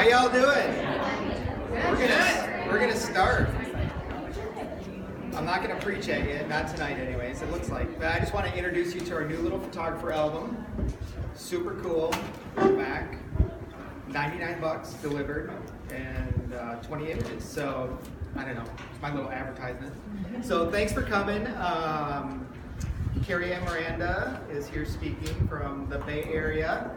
How y'all doing? We're gonna start. I'm not gonna preach at you, not tonight anyways, it looks like. But I just want to introduce you to our new little photographer album. Super cool. We're back. $99 delivered and 20 images. So I don't know, it's my little advertisement. So thanks for coming. Carrie and Miranda is here speaking from the Bay Area,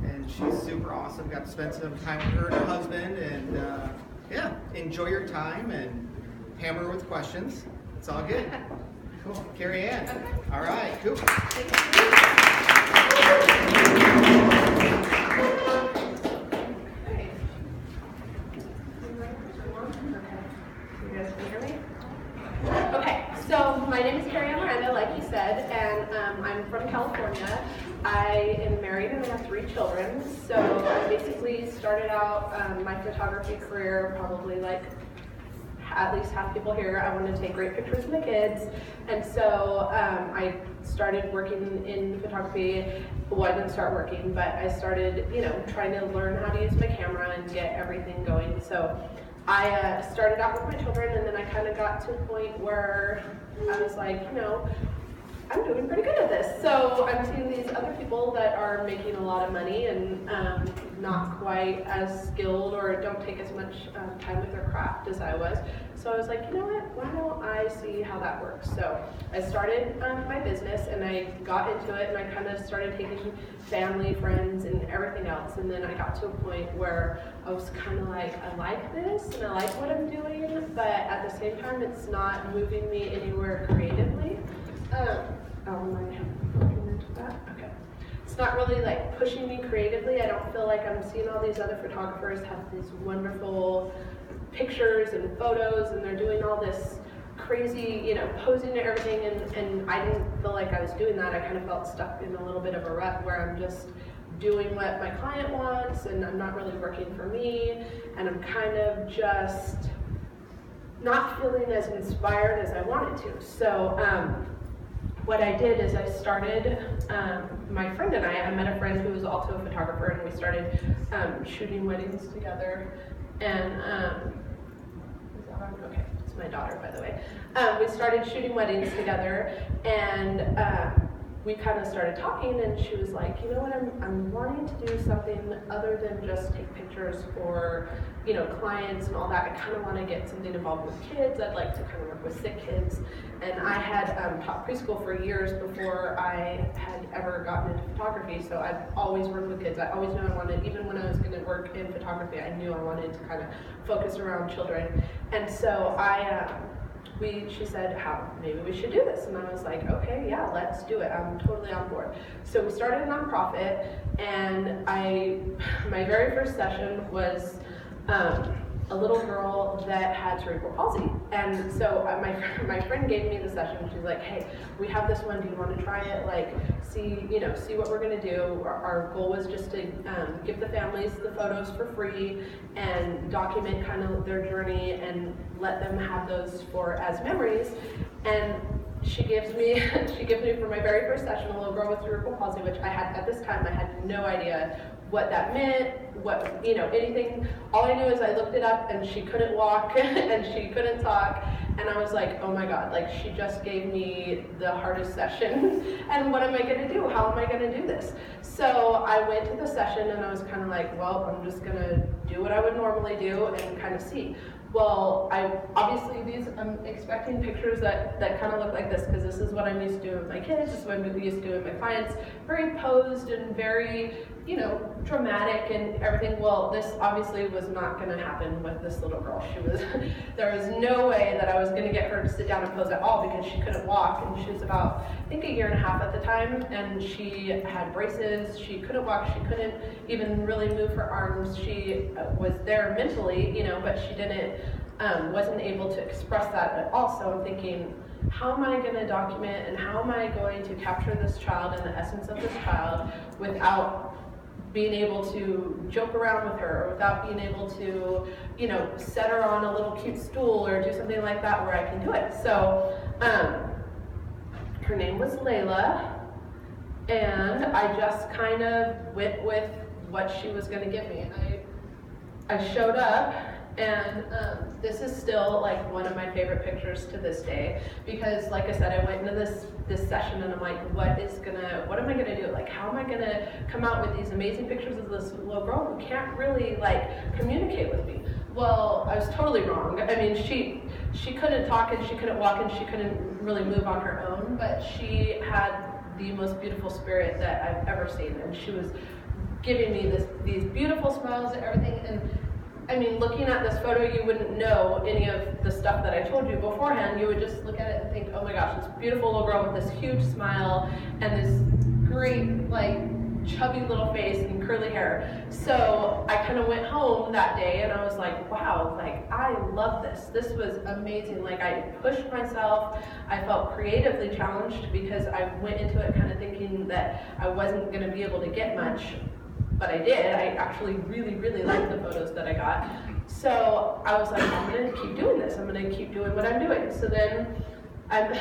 and she's super awesome. Got to spend some time with her and her husband, and yeah, enjoy your time and hammer with questions. It's all good. Cool. Carrie Ann. Okay. All right, cool. So my name is Carrie Miranda, like you said, and I'm from California. I am married and I have 3 children. So I basically started out my photography career probably like at least half people here. I wanted to take great pictures of my kids, and so I started working in photography. Well, I didn't start working, but I started, trying to learn how to use my camera and get everything going. So I started out with my children, and then I kind of got to a point where I was like, I'm doing pretty good at this. So I'm seeing these other people that are making a lot of money and not quite as skilled or don't take as much time with their craft as I was. So I was like, you know what, why don't I see how that works? So I started my business and I got into it, and I kind of started taking family, friends, and everything else. And then I got to a point where I was kind of like, I like this and I like what I'm doing, but at the same time, it's not moving me anywhere creatively. Am I looking into that? Okay. It's not really like pushing me creatively. I don't feel like I'm seeing all these other photographers have these wonderful pictures and photos, and they're doing all this crazy, posing and everything, and I didn't feel like I was doing that. I kind of felt stuck in a little bit of a rut where I'm just doing what my client wants, and I'm not really working for me, and I'm kind of just not feeling as inspired as I wanted to. So what I did is I started, my friend and I met a friend who was also a photographer, and we started shooting weddings together. And is that on? Okay, it's my daughter, by the way. We started shooting weddings together, and we kind of started talking, and she was like, you know what, I'm wanting to do something other than just take pictures for, clients and all that. I kind of want to get something involved with kids. I'd like to kind of work with sick kids. And I had taught preschool for years before I had ever gotten into photography, so I've always worked with kids. I always knew I wanted, even when I was going to work in photography, I knew I wanted to kind of focus around children. And so she said, maybe we should do this. And I was like, okay, yeah, let's do it. I'm totally on board. So we started a nonprofit, and my very first session was a little girl that had cerebral palsy. And so my friend gave me the session. She's like, hey, we have this one. Do you want to try it? Like, see what we're going to do. Our goal was just to give the families the photos for free and document kind of their journey and let them have those as memories. And she gives me for my very first session a little girl with cerebral palsy, which at this time I had no idea what that meant, anything. All I knew is I looked it up, and she couldn't walk and she couldn't talk, and I was like, oh my God, like she just gave me the hardest session, and what am I gonna do? How am I gonna do this? So I went to the session, and I was kind of like, well, I'm just gonna do what I would normally do and kind of see. Well, I'm expecting pictures that kind of look like this, because this is what I'm used to doing with my kids, this is what I'm used to doing with my clients, very posed and very, dramatic and everything. Well, this obviously was not going to happen with this little girl. There was no way that I was going to get her to sit down and pose at all, because she couldn't walk, and she was about, I think, 1.5 years at the time, and she had braces. She couldn't walk. She couldn't even really move her arms. She was there mentally, but she wasn't able to express that at all. So I'm thinking, how am I going to document, and how am I going to capture this child and the essence of this child without being able to joke around with her, or without being able to, set her on a little cute stool or do something like that where I can do it. So her name was Layla, and I just kind of went with what she was going to give me. I showed up, and this is still like one of my favorite pictures to this day, because like I said, I went into this session and I'm like, what am I gonna do? Like, how am I gonna come out with these amazing pictures of this little girl who can't really like communicate with me? Well, I was totally wrong. I mean, she couldn't talk and she couldn't walk and she couldn't really move on her own, but she had the most beautiful spirit that I've ever seen, and she was giving me these beautiful smiles and everything. And I mean, looking at this photo, you wouldn't know any of the stuff that I told you beforehand. You would just look at it and think, oh my gosh, this beautiful little girl with this huge smile and this great, like, chubby little face and curly hair. So I kind of went home that day and I was like, wow, like, I love this. This was amazing. Like, I pushed myself. I felt creatively challenged because I went into it kind of thinking that I wasn't going to be able to get much. But I did. I actually really, really liked the photos that I got. So I was like, I'm going to keep doing this. I'm going to keep doing what I'm doing. So then I've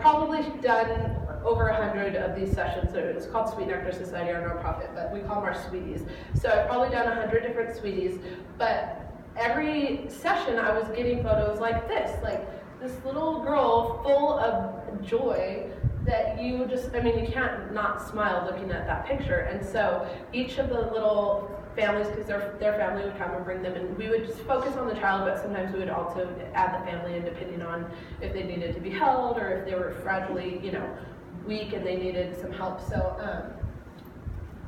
probably done over 100 of these sessions. So it's called Sweet Nectar Society, our nonprofit, but we call them our sweeties. So I've probably done 100 different sweeties, but every session I was getting photos like this little girl full of joy that you just, I mean, you can't not smile looking at that picture. And so each of the little families, because their family would come and bring them, and we would just focus on the child, but sometimes we would also add the family in depending on if they needed to be held or if they were fragilely, weak and they needed some help. So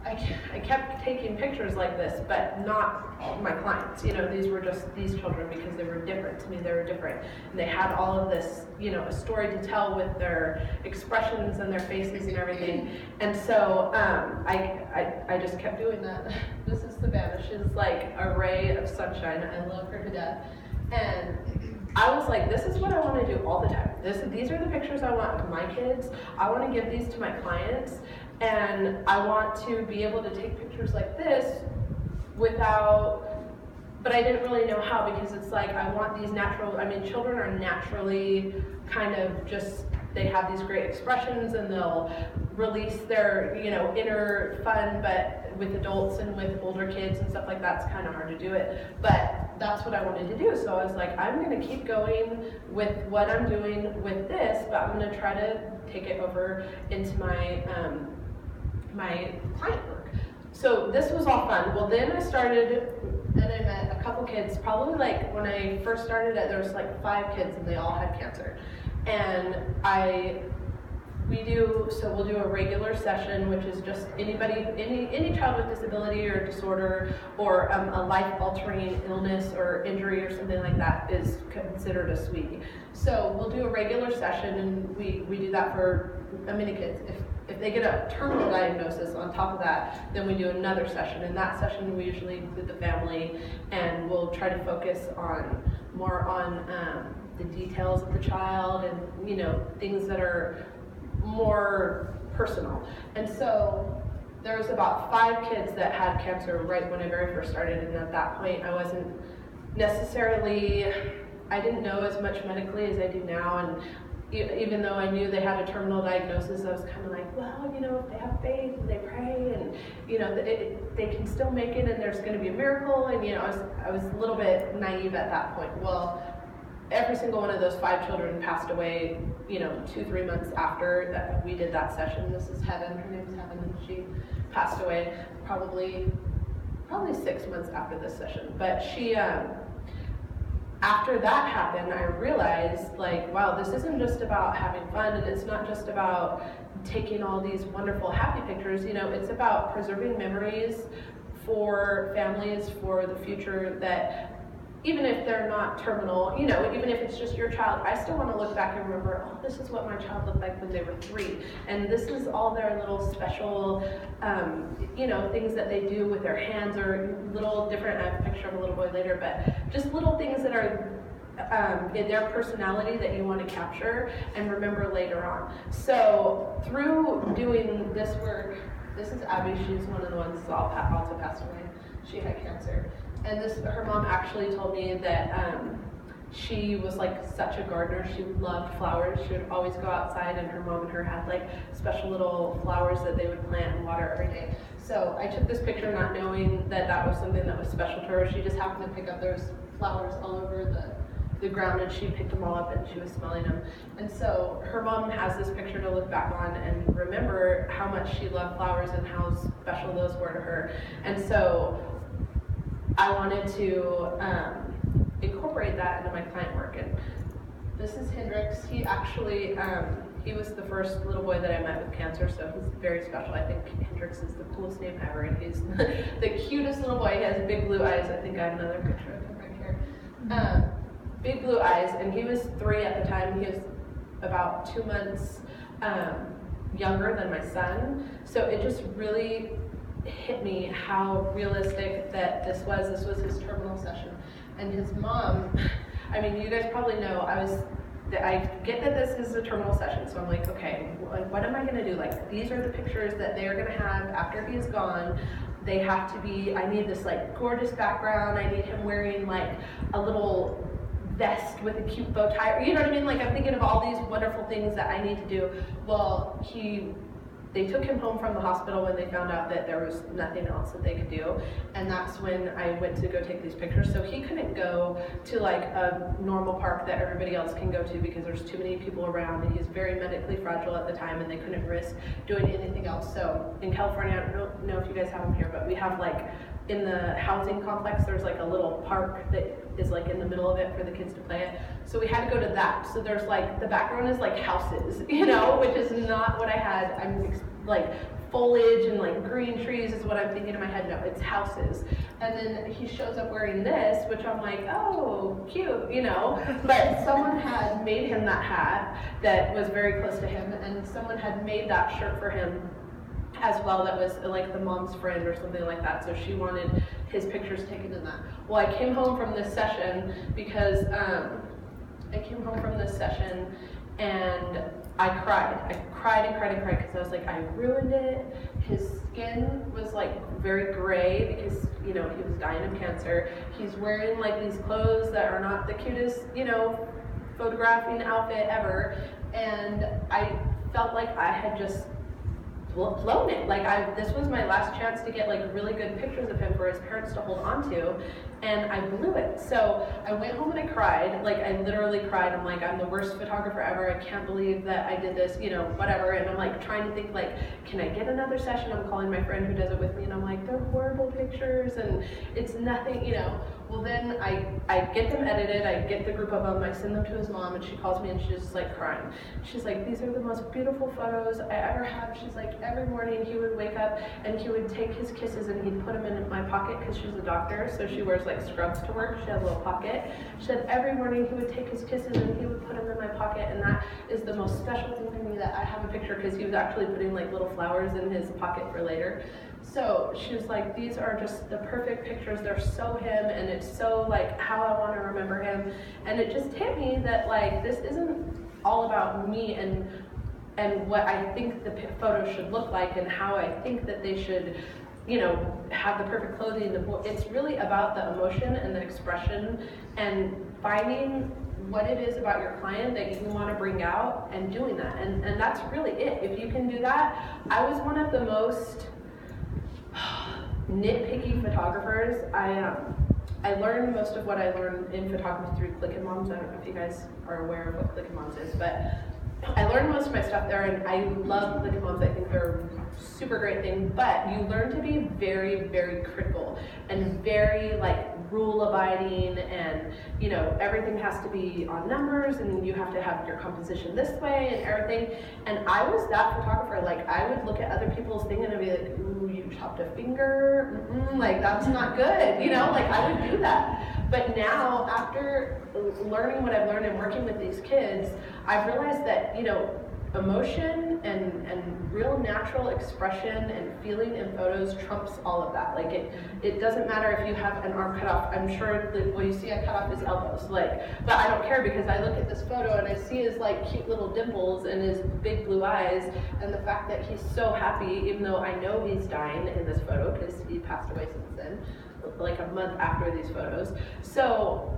I kept taking pictures like this, but not my clients. These were just these children because they were different to me. They were different, and they had all of this, a story to tell with their expressions and their faces and everything. And so I just kept doing that. This is Savannah. She's like a ray of sunshine. I love her to death. And I was like, this is what I want to do all the time. These are the pictures I want of my kids. I want to give these to my clients. And I want to be able to take pictures like this but I didn't really know how, because it's like, I want these children are naturally kind of just, they have these great expressions and they'll release their, inner fun, but with adults and with older kids and stuff like that, it's kind of hard to do it. But that's what I wanted to do. So I was like, I'm going to keep going with what I'm doing with this, but I'm going to try to take it over into my my client work. So this was all fun. Well, then I started, and I met a couple kids, probably like when I first started it, there was like 5 kids and they all had cancer. And we'll do a regular session, which is just anybody, any child with disability or disorder or a life-altering illness or injury or something like that is considered a sweetie. So we'll do a regular session, and we do that for many kids. If they get a terminal diagnosis on top of that, then we do another session. In that session, we usually include the family, and we'll try to focus more on the details of the child and things that are more personal. And so there was about 5 kids that had cancer right when I very first started, and at that point I wasn't necessarily, I didn't know as much medically as I do now, and even though I knew they had a terminal diagnosis, I was kind of like, well, if they have faith and they pray and, they can still make it and there's going to be a miracle. And, I was a little bit naive at that point. Well, every single one of those 5 children passed away, 2-3 months after that we did that session. This is Heaven. Her name's Heaven, and she passed away probably 6 months after this session. But she, after that happened, I realized, like, wow, this isn't just about having fun, and it's not just about taking all these wonderful happy pictures. It's about preserving memories for families for the future, that even if they're not terminal, even if it's just your child, I still want to look back and remember, oh, this is what my child looked like when they were 3. And this is all their little special, things that they do with their hands, or little different, I have a picture of a little boy later, but just little things that are in their personality that you want to capture and remember later on. So through doing this work, this is Abby, she's one of the ones that also passed away. She had cancer. And her mom actually told me that she was like such a gardener. She loved flowers. She would always go outside, and her mom and her had like special little flowers that they would plant and water every day. So I took this picture not knowing that that was something that was special to her. She just happened to pick up those flowers all over the ground, and she picked them all up and she was smelling them. And so her mom has this picture to look back on and remember how much she loved flowers and how special those were to her. And so I wanted to incorporate that into my client work. And this is Hendrix. He actually, he was the first little boy that I met with cancer, so he's very special. I think Hendrix is the coolest name ever, and he's the cutest little boy. He has big blue eyes. I think I have another picture of him right here. Big blue eyes, and he was 3 at the time. He was about 2 months younger than my son, so it just really hit me how realistic that this was. This was his terminal session. And his mom, I mean, you guys probably know, I get that this is a terminal session, so I'm like, okay, what am I gonna do? Like, these are the pictures that they're gonna have after he's gone. They have to be, I need this like gorgeous background. I need him wearing like a little vest with a cute bow tie. You know what I mean? Like, I'm thinking of all these wonderful things that I need to do. Well, they took him home from the hospital when they found out that there was nothing else that they could do, and that's when I went to go take these pictures. So he couldn't go to like a normal park that everybody else can go to because there's too many people around, and he's very medically fragile at the time, and they couldn't risk doing anything else. So in California, I don't know if you guys have them here, but we have like in the housing complex, there's like a little park that is like in the middle of it for the kids to play at. So we had to go to that. So there's like, the background is like houses, you know, which is not what I had. I'm like foliage and like green trees is what I'm thinking in my head. No, it's houses. And then he shows up wearing this, which I'm like, oh, cute, you know. But someone had made him that hat that was very close to him, and someone had made that shirt for him as well that was like the mom's friend or something like that, so she wanted his pictures taken in that. Well, I came home from this session because and I cried because I was like, I ruined it. His skin was like very gray because, you know, he was dying of cancer. He's wearing like these clothes that are not the cutest, you know, photographing outfit ever, and I felt like I had just blown it. Like, this was my last chance to get like really good pictures of him for his parents to hold on to, and I blew it. So I went home and I cried. Like, I literally cried. I'm like, I'm the worst photographer ever. I can't believe that I did this, you know, whatever. And I'm like trying to think, like, can I get another session? I'm calling my friend who does it with me, and I'm like, they're horrible pictures and it's nothing, you know. Well, then I get them edited, I get the group of them, I send them to his mom, and she calls me and she's just like crying. She's like, these are the most beautiful photos I ever have. She's like, every morning he would wake up and he would take his kisses and he'd put them in my pocket, because she's a doctor, so she wears like scrubs to work. She has a little pocket. She said every morning he would take his kisses and he would put them in my pocket, and that is the most special thing to me, that I have a picture, because he was actually putting like little flowers in his pocket for later. So she was like, these are just the perfect pictures. They're so him, and it's so like how I want to remember him. And it just hit me that like, this isn't all about me and what I think the photos should look like and how I think that they should, you know, have the perfect clothing. It's really about the emotion and the expression and finding what it is about your client that you want to bring out and doing that. And that's really it. If you can do that, I was one of the most nitpicky photographers. I learned most of what I learned in photography through Click & Moms. I don't know if you guys are aware of what Click & Moms is, but I learned most of my stuff there, and I love Click & Moms. I think they're a super great thing, but you learn to be very, very critical and very like rule abiding, and you know, everything has to be on numbers, and you have to have your composition this way and everything. And I was that photographer. Like, I would look at other people's thing and I'd be like, ooh, you chopped a finger, like that's not good, you know, like I would do that. But now, after learning what I've learned and working with these kids, I've realized that, you know, emotion and real natural expression and feeling in photos trumps all of that. Like, it doesn't matter if you have an arm cut off. I'm sure that, well, you see I cut off his elbows, like, but I don't care, because I look at this photo and I see his like cute little dimples and his big blue eyes, and the fact that he's so happy, even though I know he's dying in this photo because he passed away since then, like a month after these photos. So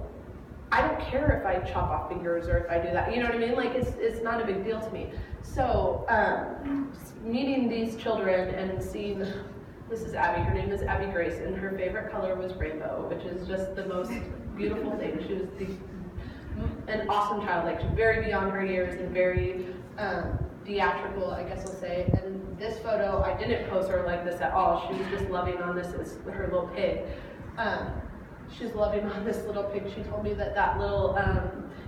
I don't care if I chop off fingers or if I do that, you know what I mean? Like, it's not a big deal to me. So, meeting these children and seeing, this is Abby, her name is Abby Grace, and her favorite color was rainbow, which is just the most beautiful thing. She was an awesome child, like she's very beyond her years and very theatrical, I guess I'll say. And this photo, I didn't pose her like this at all. She was just loving on this as her little pig. She's loving on this little pig. She told me that that little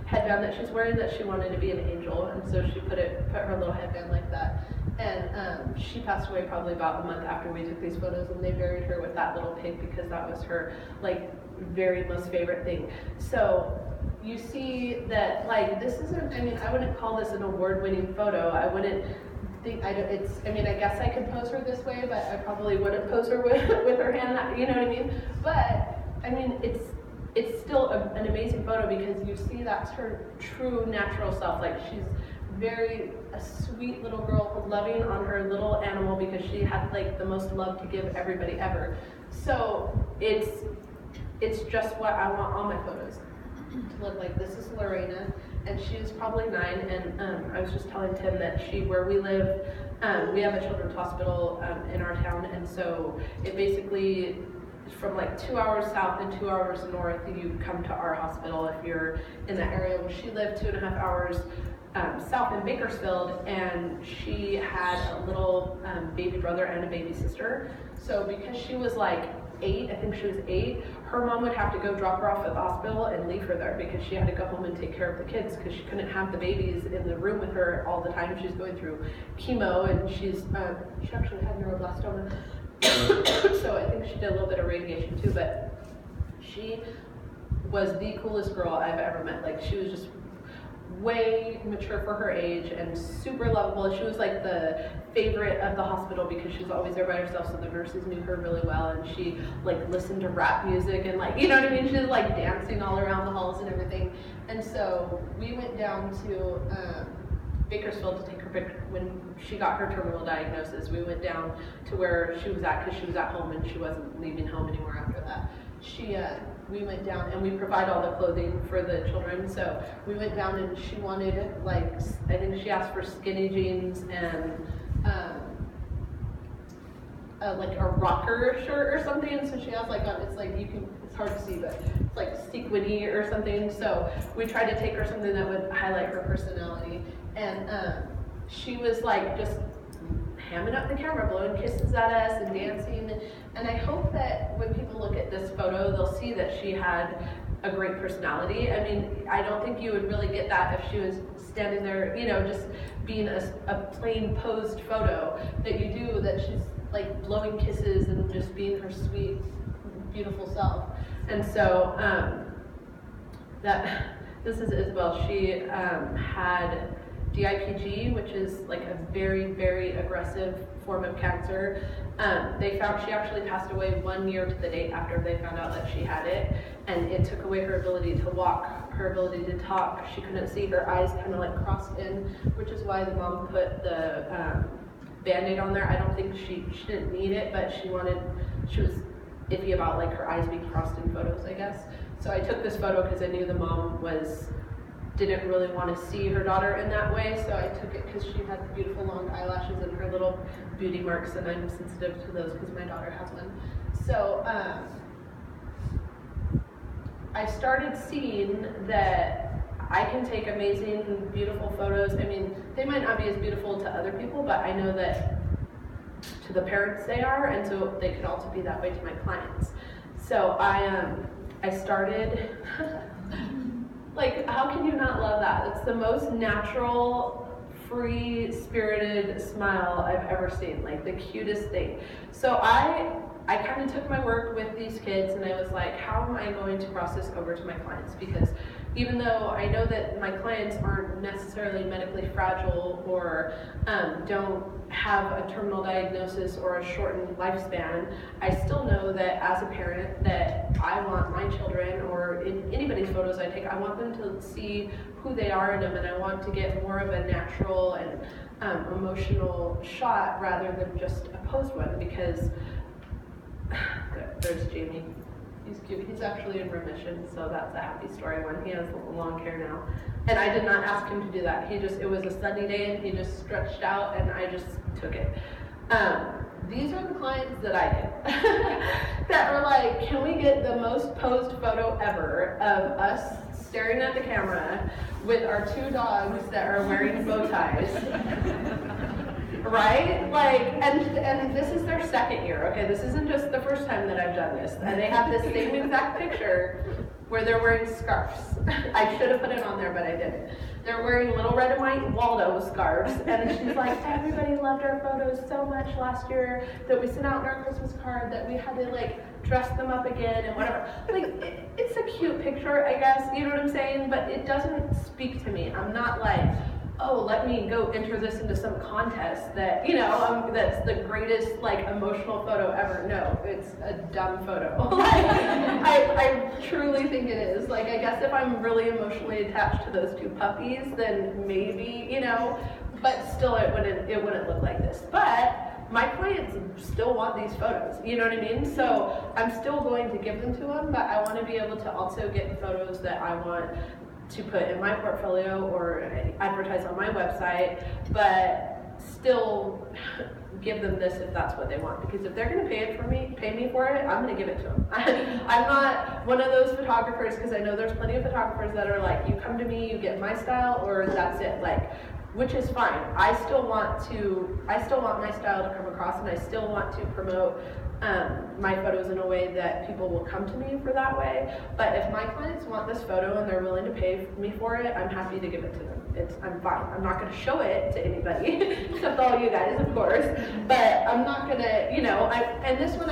headband that she's wearing, that she wanted to be an angel, and so she put her little headband like that. And she passed away probably about a month after we took these photos, and they buried her with that little pig because that was her like very most favorite thing. So you see that, like, this isn't, I mean, I wouldn't call this an award-winning photo. I wouldn't think, I mean, I guess I could pose her this way, but I probably wouldn't pose her with her hand, you know what I mean? But I mean, it's still an amazing photo because you see that's her true natural self. Like, she's a sweet little girl loving on her little animal because she had like the most love to give everybody ever. So it's just what I want all my photos to look like. This is Lorena, and she's probably 9, and I was just telling Tim that where we live, we have a children's hospital in our town, and so it basically, from like 2 hours south and 2 hours north, you come to our hospital if you're in that area. Well, she lived 2.5 hours south in Bakersfield, and she had a little baby brother and a baby sister. So because she was like 8, I think she was 8, her mom would have to go drop her off at the hospital and leave her there because she had to go home and take care of the kids because she couldn't have the babies in the room with her all the time. She's going through chemo, and she actually had neuroblastoma. So I think she did a little bit of radiation too, but she was the coolest girl I've ever met. Like, she was just way mature for her age and super lovable. She was like the favorite of the hospital because she was always there by herself, so the nurses knew her really well, and she like listened to rap music and, like, you know what I mean? She was like dancing all around the halls and everything. And so we went down to Bakersfield to take her picture. When she got her terminal diagnosis, we went down to where she was at because she was at home and she wasn't leaving home anymore after that. We went down, and we provide all the clothing for the children. So we went down, and she wanted, like, I think she asked for skinny jeans and like a rocker shirt or something. So she asked, like, it's like, it's hard to see, but it's like sequiny or something. So we tried to take her something that would highlight her personality. And she was like just hamming up the camera, blowing kisses at us and dancing. And I hope that when people look at this photo, they'll see that she had a great personality. I mean, I don't think you would really get that if she was standing there, you know, just being a plain posed photo. That you do, that she's like blowing kisses and just being her sweet, beautiful self. And so this is Isabel. She had DIPG, which is like a very, very aggressive form of cancer. They found she actually passed away 1 year to the date after they found out that she had it, and it took away her ability to walk, her ability to talk. She couldn't see, her eyes kind of like crossed in, which is why the mom put the Band-Aid on there. I don't think she didn't need it, but she was iffy about like her eyes being crossed in photos, I guess. So I took this photo because I knew the mom didn't really want to see her daughter in that way, so I took it because she had beautiful long eyelashes and her little beauty marks, and I'm sensitive to those because my daughter has one. So I started seeing that I can take amazing, beautiful photos. I mean, they might not be as beautiful to other people, but I know that to the parents they are, and so they could also be that way to my clients. So I started like, how can you not love that? It's the most natural, free-spirited smile I've ever seen, like the cutest thing. So I kind of took my work with these kids, and I was like, how am I going to cross this over to my clients? Because even though I know that my clients aren't necessarily medically fragile or don't have a terminal diagnosis or a shortened lifespan, I still know that as a parent that I want my children, or in anybody's photos I take, I want them to see who they are in them, and I want to get more of a natural and emotional shot rather than just a posed one, because there's Jamie. He's cute. He's actually in remission, so that's a happy story when he has long hair now. And I did not ask him to do that. It was a sunny day and he just stretched out and I just took it. These are the clients that I get that are like, can we get the most posed photo ever of us staring at the camera with our 2 dogs that are wearing bow ties? Right? Like, and this is their 2nd year, okay? This isn't just the first time that I've done this. And they have this same exact picture where they're wearing scarves. I should have put it on there, but I didn't. They're wearing little red and white Waldo scarves, and she's like, everybody loved our photos so much last year that we sent out in our Christmas card that we had to like dress them up again and whatever. Like, it's a cute picture, I guess, you know what I'm saying? But it doesn't speak to me. I'm not like, oh, let me go enter this into some contest that, you know, that's the greatest, like, emotional photo ever. No, it's a dumb photo. I truly think it is. Like, I guess if I'm really emotionally attached to those 2 puppies, then maybe, you know, but still it wouldn't look like this. But my clients still want these photos, you know what I mean? So I'm still going to give them to them, but I want to be able to also get photos that I want to put in my portfolio or advertise on my website, but still give them this if that's what they want. Because if they're going to pay me for it, I'm going to give it to them. I'm not one of those photographers, because I know there's plenty of photographers that are like, you come to me, you get my style, or that's it. Like, which is fine. I still want my style to come across, and I still want to promote my photos in a way that people will come to me for that way. But if my clients want this photo and they're willing to pay me for it, I'm happy to give it to them. I'm fine. I'm not going to show it to anybody, except all you guys, of course. But I'm not going to, you know, and this one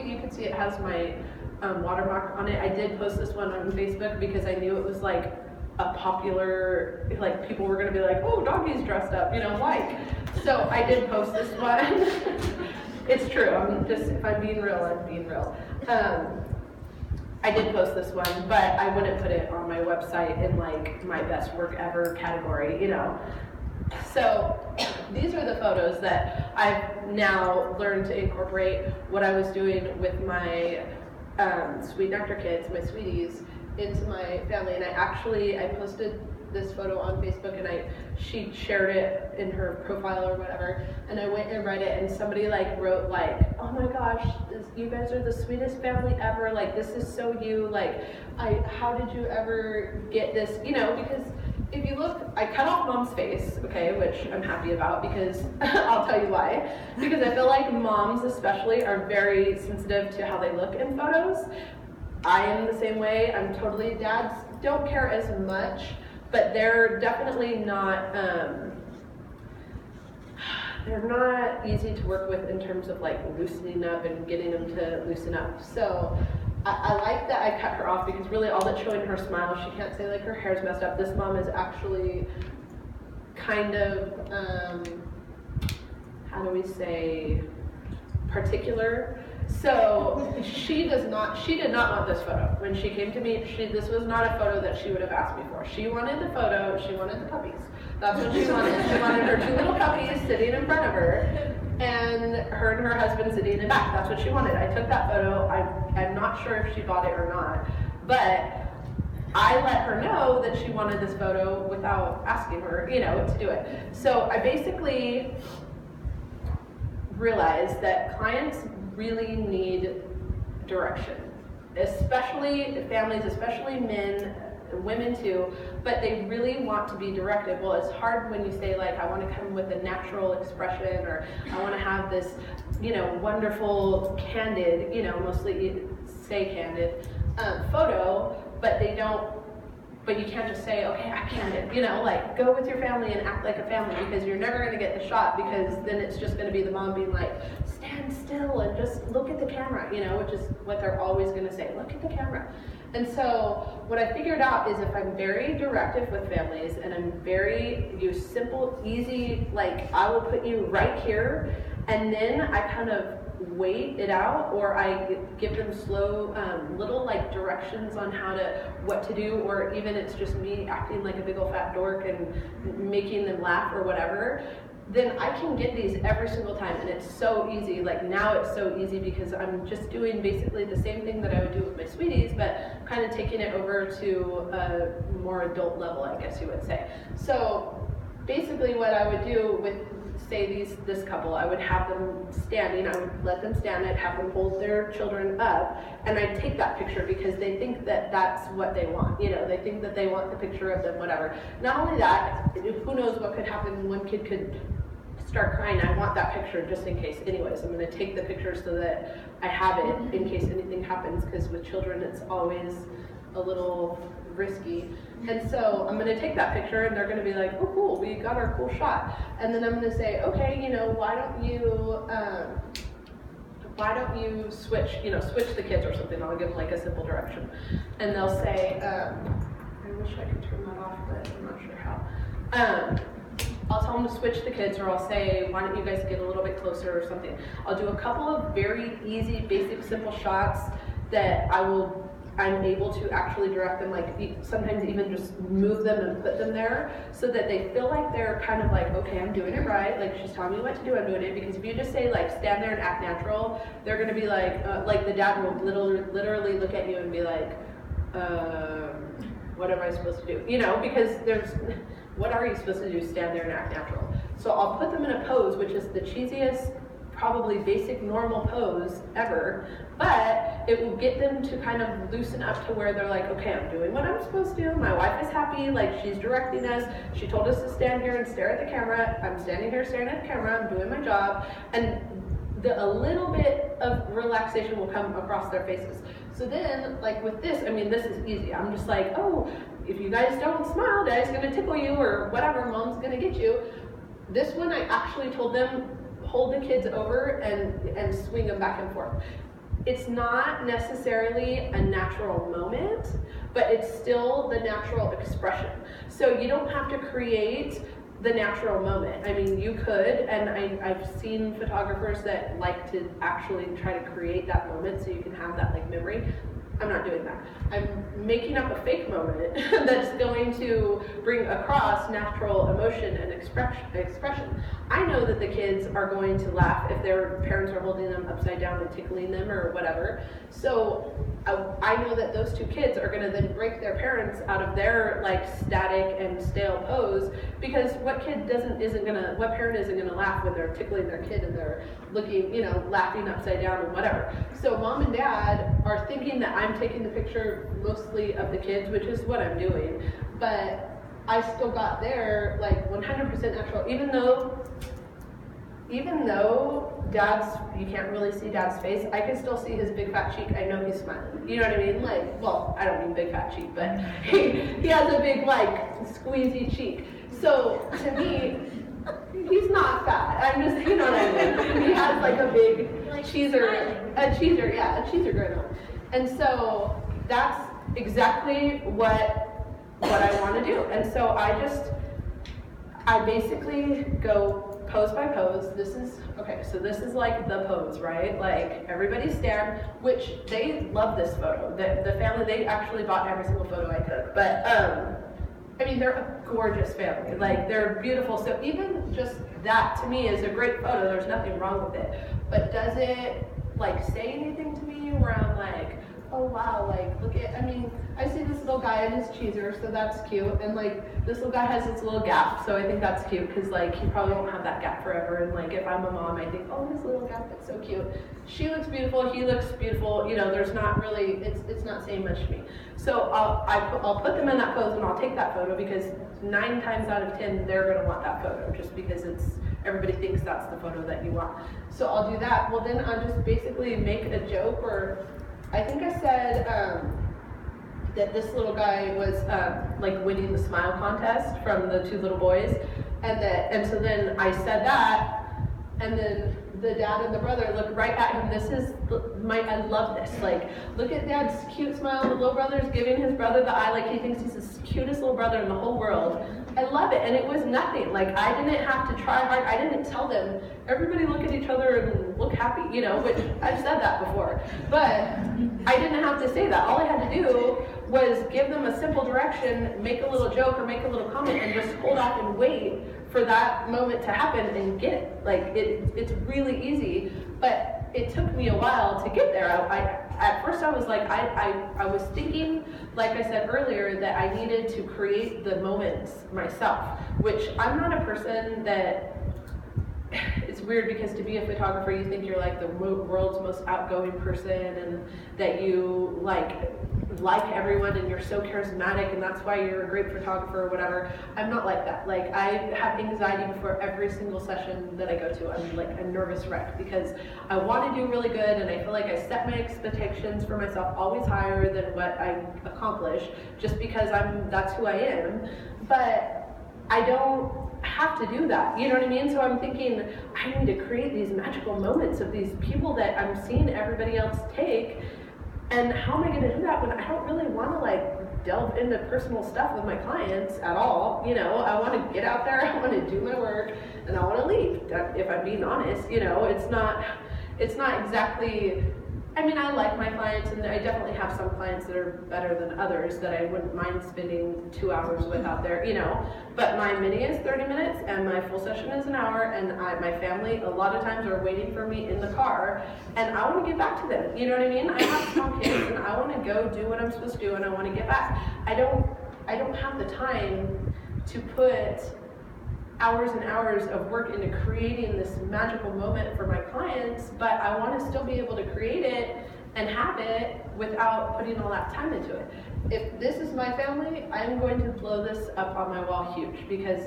you can see it has my watermark on it. I did post this one on Facebook because I knew it was like a popular, like people were going to be like, oh, doggy's dressed up, you know, like. So I did post this one. It's true. If I'm being real, I'm being real. I did post this one, but I wouldn't put it on my website in like my best work ever category, you know. So these are the photos that I've now learned to incorporate what I was doing with my sweet nectar kids, my sweeties, into my family. And I posted this photo on Facebook, and she shared it in her profile or whatever, and I went and read it, and somebody like wrote like, oh my gosh, you guys are the sweetest family ever, like this is so you, like how did you ever get this, you know, because if you look, I cut off mom's face, okay, which I'm happy about, because I'll tell you why, because I feel like moms especially are very sensitive to how they look in photos. I am the same way. I'm totally, dads don't care as much, but they're definitely not, they're not easy to work with in terms of like loosening up and getting them to loosen up. So I like that I cut her off, because really all that's showing her smile. She can't say like her hair's messed up. This mom is actually kind of, how do we say, particular. So she did not want this photo. When she came to me, this was not a photo that she would have asked me for. She wanted the photo, she wanted the puppies. That's what she wanted. She wanted her 2 little puppies sitting in front of her, and her husband sitting in the back. That's what she wanted. I took that photo. I'm not sure if she bought it or not, but I let her know that she wanted this photo without asking her, you know, to do it. So I basically realized that clients really need direction, especially families, especially men, women too, but they really want to be directed. Well, it's hard when you say like, I want to come with a natural expression, or I want to have this, you know, wonderful, candid, you know, mostly say candid photo, but they don't, but you can't just say, okay, I'm candid, you know, like go with your family and act like a family, because you're never going to get the shot, because then it's just going to be the mom being like, stand still and just look at the camera, you know, which is what they're always going to say, look at the camera. And so what I figured out is if I'm very directive with families, and I'm very simple, easy, like I will put you right here, and then I kind of wait it out, or I give them slow little like directions on what to do, or even it's just me acting like a big old fat dork and making them laugh or whatever. then I can get these every single time, and it's so easy. Like now it's so easy because I'm just doing basically the same thing that I would do with my sweeties, but kind of taking it over to a more adult level, I guess you would say. So basically what I would do with, say this couple, I would have them standing, I would let them stand, I'd have them hold their children up, and I'd take that picture because they think that that's what they want. You know, they think that they want the picture of them, whatever. Not only that, who knows what could happen. One kid could start crying, I want that picture just in case. Anyways, I'm going to take the picture so that I have it in case anything happens, because with children it's always a little risky. And so I'm going to take that picture, and they're going to be like, oh cool, we got our cool shot. And then I'm going to say, okay, you know, why don't you switch the kids or something. I'll give them like a simple direction. And they'll say, I wish I could turn that off, but I'm not sure how. I'll tell them to switch the kids, or I'll say, why don't you guys get a little bit closer or something. I'll do a couple of very easy, basic, simple shots that I'm able to actually direct them, like sometimes even just move them and put them there so that they feel like they're kind of like, okay, I'm doing it right, like she's telling me what to do, I'm doing it. Because if you just say like stand there and act natural, they're going to be like the dad will literally look at you and be like, what am I supposed to do? You know, because what are you supposed to do? Stand there and act natural. So I'll put them in a pose, which is the cheesiest, probably basic normal pose ever, but it will get them to kind of loosen up to where they're like, okay, I'm doing what I'm supposed to, my wife is happy, like she's directing us, she told us to stand here and stare at the camera, I'm standing here staring at the camera, I'm doing my job, and a little bit of relaxation will come across their faces. So then, like with this, I mean, this is easy. I'm just like, oh, if you guys don't smile, daddy's gonna tickle you, or whatever, mom's gonna get you. This one, I actually told them, hold the kids over and swing them back and forth. It's not necessarily a natural moment, but it's still the natural expression. So you don't have to create the natural moment. I mean, you could, and I've seen photographers that like to actually try to create that moment so you can have that like memory. I'm not doing that. I'm making up a fake moment that's going to bring across natural emotion and expression. I know that the kids are going to laugh if their parents are holding them upside down and tickling them or whatever. So I know that those two kids are going to then break their parents out of their like static and stale pose, because what parent isn't going to laugh when they're tickling their kid and they're looking, you know, laughing upside down and whatever. So mom and dad are thinking that I'm taking the picture mostly of the kids, which is what I'm doing, but I still got there like 100% natural, even though you can't really see dad's face, I can still see his big fat cheek. I know he's smiling. You know what I mean? Like, well, I don't mean big fat cheek, but he has a big like squeezy cheek. So to me, he's not fat. I'm just, you know what I mean? He has like a big cheeser grin on. And so that's exactly what I want to do. And so I basically go pose by pose. This is like the pose, right? Like everybody stand, which they love this photo. The family, they actually bought every single photo I took. But I mean, they're a gorgeous family. Like they're beautiful. So even just that to me is a great photo. There's nothing wrong with it. But does it like say anything to me where I'm like, oh wow, like look at, I mean, I see this little guy in his cheeser, so that's cute, and like this little guy has this little gap, so I think that's cute, because like he probably won't have that gap forever, and like if I'm a mom, I think, oh, this little gap, it's so cute. She looks beautiful, he looks beautiful, you know, there's not really, it's not saying much to me. So I'll put them in that pose, and I'll take that photo, because 9 times out of 10, they're gonna want that photo, just because everybody thinks that's the photo that you want. So I'll do that. Well, then I'll just basically make a joke, or I think I said that this little guy was like winning the smile contest from the 2 little boys, and so then I said that, and then the dad and the brother look right at him. I love this. Like, look at dad's cute smile. The little brother's giving his brother the eye, like he thinks he's the cutest little brother in the whole world. I love it, and it was nothing. Like, I didn't have to try hard. I didn't tell them, everybody look at each other and look happy, you know, which I've said that before. But I didn't have to say that. All I had to do was give them a simple direction, make a little joke or make a little comment, and just hold off and wait for that moment to happen and get it. Like it's really easy, but it took me a while to get there. At first I was like, I was thinking, like I said earlier, that I needed to create the moments myself, which I'm not a person that, it's weird because to be a photographer, you think you're like the world's most outgoing person and that you like everyone and you're so charismatic and that's why you're a great photographer or whatever. I'm not like that. Like I have anxiety before every single session that I go to. I'm like a nervous wreck because I want to do really good and I feel like I set my expectations for myself always higher than what I accomplish just because that's who I am. But I don't have to do that, you know what I mean? So I'm thinking, I need to create these magical moments of these people that I'm seeing everybody else take, and how am I going to do that when I don't really want to like delve into personal stuff with my clients at all? You know, I want to get out there, I want to do my work, and I want to leave. If I'm being honest, you know, it's not exactly. I mean, I like my clients, and I definitely have some clients that are better than others that I wouldn't mind spending 2 hours with out there, you know. But my mini is 30 minutes, and my full session is an hour, and my family a lot of times are waiting for me in the car, and I want to get back to them, you know what I mean? I have small kids, and I want to go do what I'm supposed to do, and I want to get back. I don't have the time to put hours and hours of work into creating this magical moment for my clients, but I want to still be able to create it and have it without putting all that time into it. If this is my family, I'm going to blow this up on my wall huge because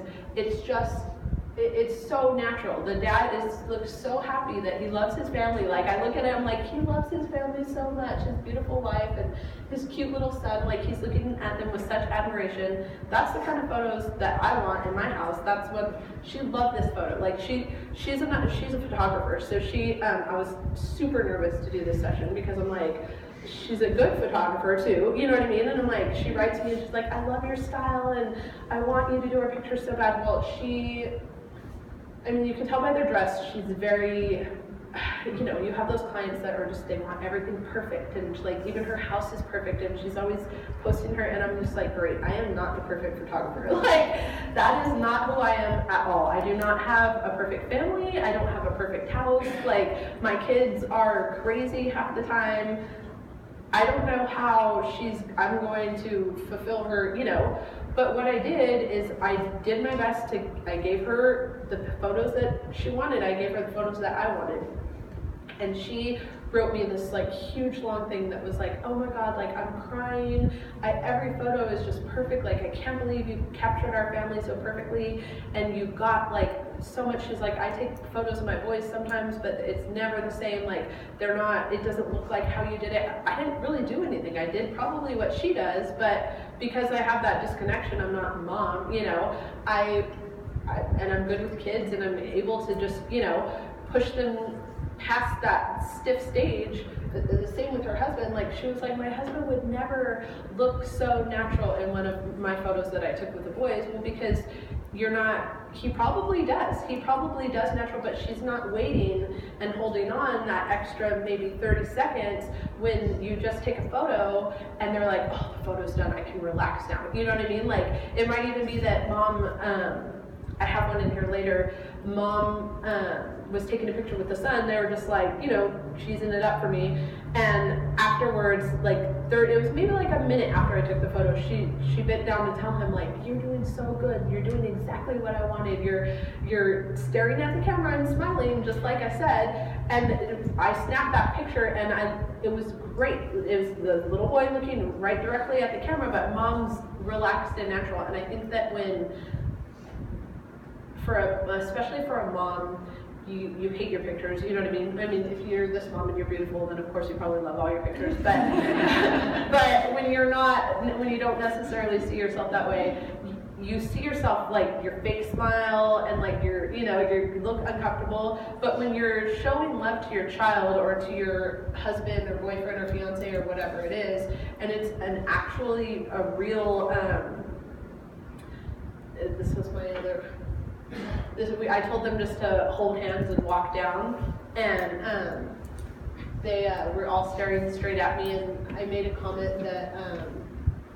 it's so natural. The dad looks so happy that he loves his family. Like I look at him like he loves his family so much, his beautiful wife and his cute little son, like he's looking at them with such admiration. That's the kind of photos that I want in my house. That's what she loved this photo. Like she's a photographer, so I was super nervous to do this session because I'm like, she's a good photographer too, you know what I mean? And I'm like, she writes me and she's like, I love your style and I want you to do our pictures so bad. Well, I mean, you can tell by their dress, she's very, you know, you have those clients that are just, they want everything perfect, and like even her house is perfect, and she's always posting her, and I'm just like, great, I am not the perfect photographer. Like, that is not who I am at all. I do not have a perfect family, I don't have a perfect house, like, my kids are crazy half the time. I don't know how I'm going to fulfill her, you know, but what I did is I did my best I gave her the photos that she wanted, I gave her the photos that I wanted. And she wrote me this like huge long thing that was like, oh my God, like I'm crying. Every photo is just perfect. Like I can't believe you captured our family so perfectly. And you got like so much. She's like, I take photos of my boys sometimes, but it's never the same. Like it doesn't look like how you did it. I didn't really do anything. I did probably what she does, but because I have that disconnection, I'm not mom, you know, and I'm good with kids and I'm able to just, you know, push them past that stiff stage. The same with her husband. Like she was like, my husband would never look so natural in one of my photos that I took with the boys. Well, because he probably does natural, but she's not waiting and holding on that extra maybe 30 seconds when you just take a photo and they're like, oh, the photo's done, I can relax now. You know what I mean? Like it might even be that mom, I have one in here later, mom was taking a picture with the son. They were just like, you know, cheesing it up for me. And afterwards, like it was maybe like a minute after I took the photo, she bent down to tell him like, you're doing so good. You're doing exactly what I wanted. You're staring at the camera and smiling just like I said. And I snapped that picture and it was great. It was the little boy looking right directly at the camera, but mom's relaxed and natural. And I think that especially for a mom, you hate your pictures, you know what I mean? I mean, if you're this mom and you're beautiful, then of course you probably love all your pictures, but but when you don't necessarily see yourself that way, you see yourself like your fake smile and like you look uncomfortable. But when you're showing love to your child or to your husband or boyfriend or fiance or whatever it is, and it's actually a real, this was my other, I told them just to hold hands and walk down, and they were all staring straight at me, and I made a comment that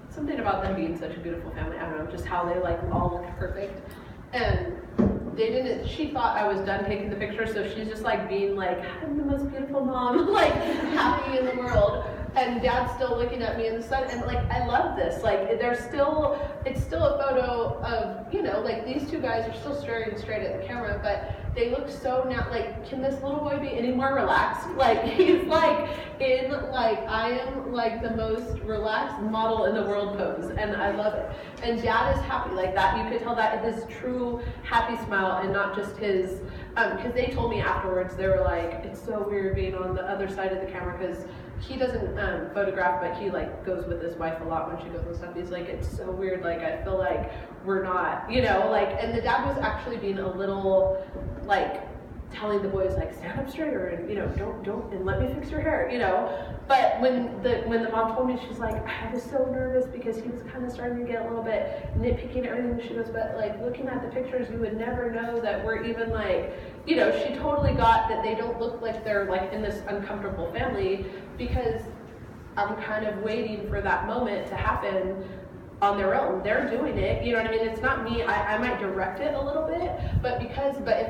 something about them being such a beautiful family. I don't know, just how they like all looked perfect, and she thought I was done taking the picture, so she's just like being like, I'm the most beautiful mom, like happy in the world. And Dad's still looking at me in the sun, and like, I love this. Like, it's still a photo of, you know, like these two guys are still staring straight at the camera, but they look so now, like, can this little boy be any more relaxed? Like, he's like in, like, I am like the most relaxed model in the world pose, and I love it. And Dad is happy like that. You could tell that his true happy smile and not just his, because they told me afterwards, they were like, it's so weird being on the other side of the camera, because he doesn't photograph, but he like goes with his wife a lot when she goes and stuff. He's like, it's so weird, like I feel like we're not, you know, like, and the dad was actually being a little like telling the boys like, stand up straighter, and you know, don't and let me fix your hair, you know. But when the mom told me, she's like, I was so nervous because he was kind of starting to get a little bit nitpicky and everything. She goes, but like looking at the pictures, you would never know that we're even like, you know, she totally got that they don't look like they're like in this uncomfortable family, because I'm kind of waiting for that moment to happen on their own. They're doing it, you know what I mean? It's not me. I might direct it a little bit, but if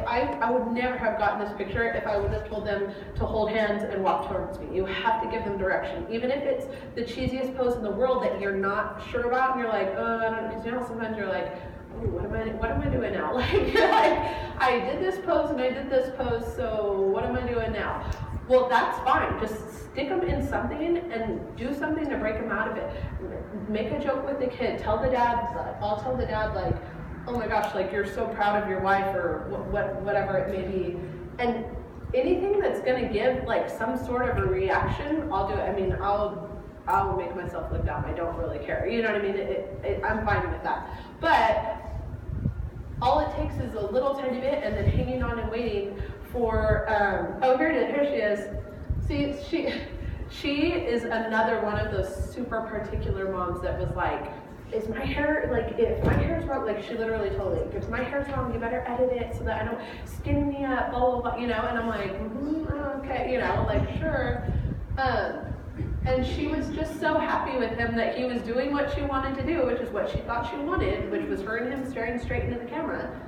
I would never have gotten this picture if I would have told them to hold hands and walk towards me. You have to give them direction, even if it's the cheesiest pose in the world that you're not sure about, and you're like, oh, I don't know, because you know sometimes you're like, oh, what am I doing now? Like, you're like, I did this pose and I did this pose, so what am I doing now? Well, that's fine. Just stick them in something and do something to break them out of it. Make a joke with the kid. Tell the dad, I'll tell the dad, like, oh my gosh, like you're so proud of your wife, or whatever it may be. And anything that's gonna give like some sort of a reaction, I'll do it. I mean, I'll make myself look dumb. I don't really care. You know what I mean? I'm fine with that. But all it takes is a little tiny bit, and then hanging on and waiting for, oh, here she is. See, she is another one of those super particular moms that was like, is my hair, like, if my hair's wrong, like, she literally told me, if my hair's wrong, you better edit it so that I don't skin me up, blah, blah, blah, you know, and I'm like, okay, you know, like, sure. And she was just so happy with him that he was doing what she wanted to do, which is what she thought she wanted, which was her and him staring straight into the camera.